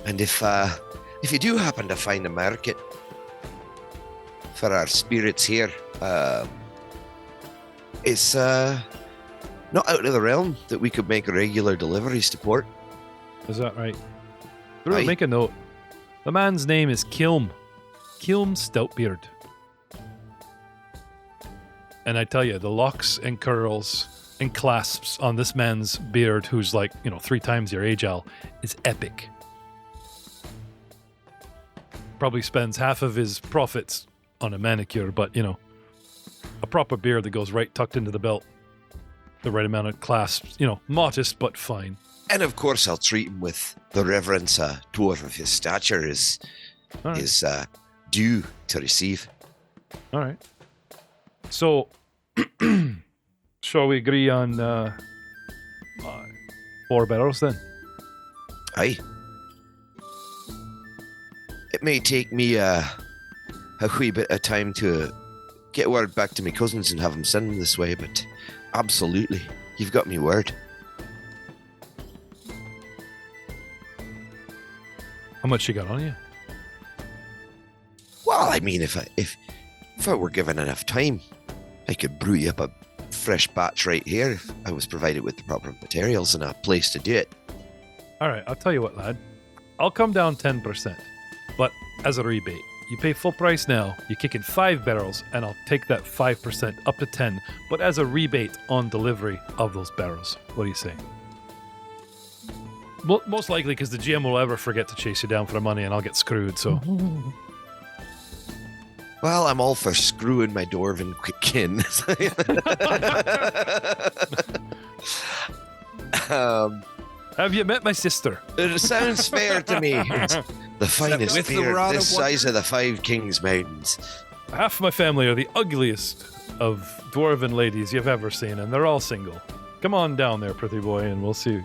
And if you do happen to find a market for our spirits here, it's not out of the realm that we could make regular deliveries to port. Is that right? Better make a note. The man's name is Kilm Stoutbeard. And I tell you, the locks and curls and clasps on this man's beard, who's like, 3 times your age, Al, is epic. Probably spends half of his profits on a manicure, but, a proper beard that goes right tucked into the belt. The right amount of clasps, modest but fine. And of course, I'll treat him with the reverence a dwarf of his stature is due to receive. All right. So, shall we agree on 4 barrels then? Aye. It may take me a wee bit of time to get word back to my cousins and have them send them this way, but absolutely, you've got me word. How much you got on you? Well, I mean, if I were given enough time, I could brew you up a fresh batch right here if I was provided with the proper materials and a place to do it. All right, I'll tell you what, lad. I'll come down 10%, but as a rebate. You pay full price now, you kick in 5 barrels, and I'll take that 5% up to 10, but as a rebate on delivery of those barrels. What do you say? Well, most likely because the GM will ever forget to chase you down for the money and I'll get screwed, so... Well, I'm all for screwing my dwarven kin. Have you met my sister? It sounds fair to me. It's the finest with the beard rod this of what- size of the 5 Kings Mountains. Half my family are the ugliest of dwarven ladies you've ever seen, and they're all single. Come on down there, pretty boy, and we'll see,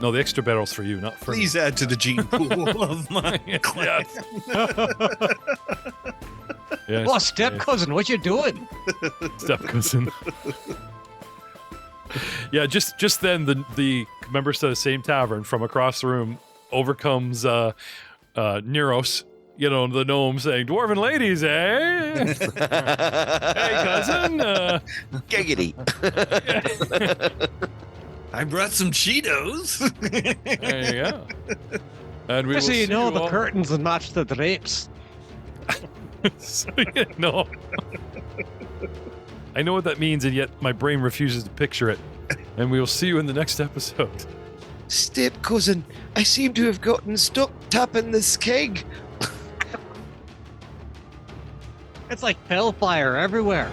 No, the extra barrel's for you, not for me. Please add to the gene pool of my clan. Yes. Oh, step cousin, what you doing? Step cousin. Yeah, just then the members to the same tavern from across the room overcomes Neros, the gnome, saying, "Dwarven ladies, eh? Hey, cousin." Giggity. I brought some Cheetos. There you go. And we Just will so you see know, the all- curtains will match the drapes. So, no. I know what that means, and yet my brain refuses to picture it. And we will see you in the next episode. Step cousin, I seem to have gotten stuck tapping this keg. It's like hellfire everywhere.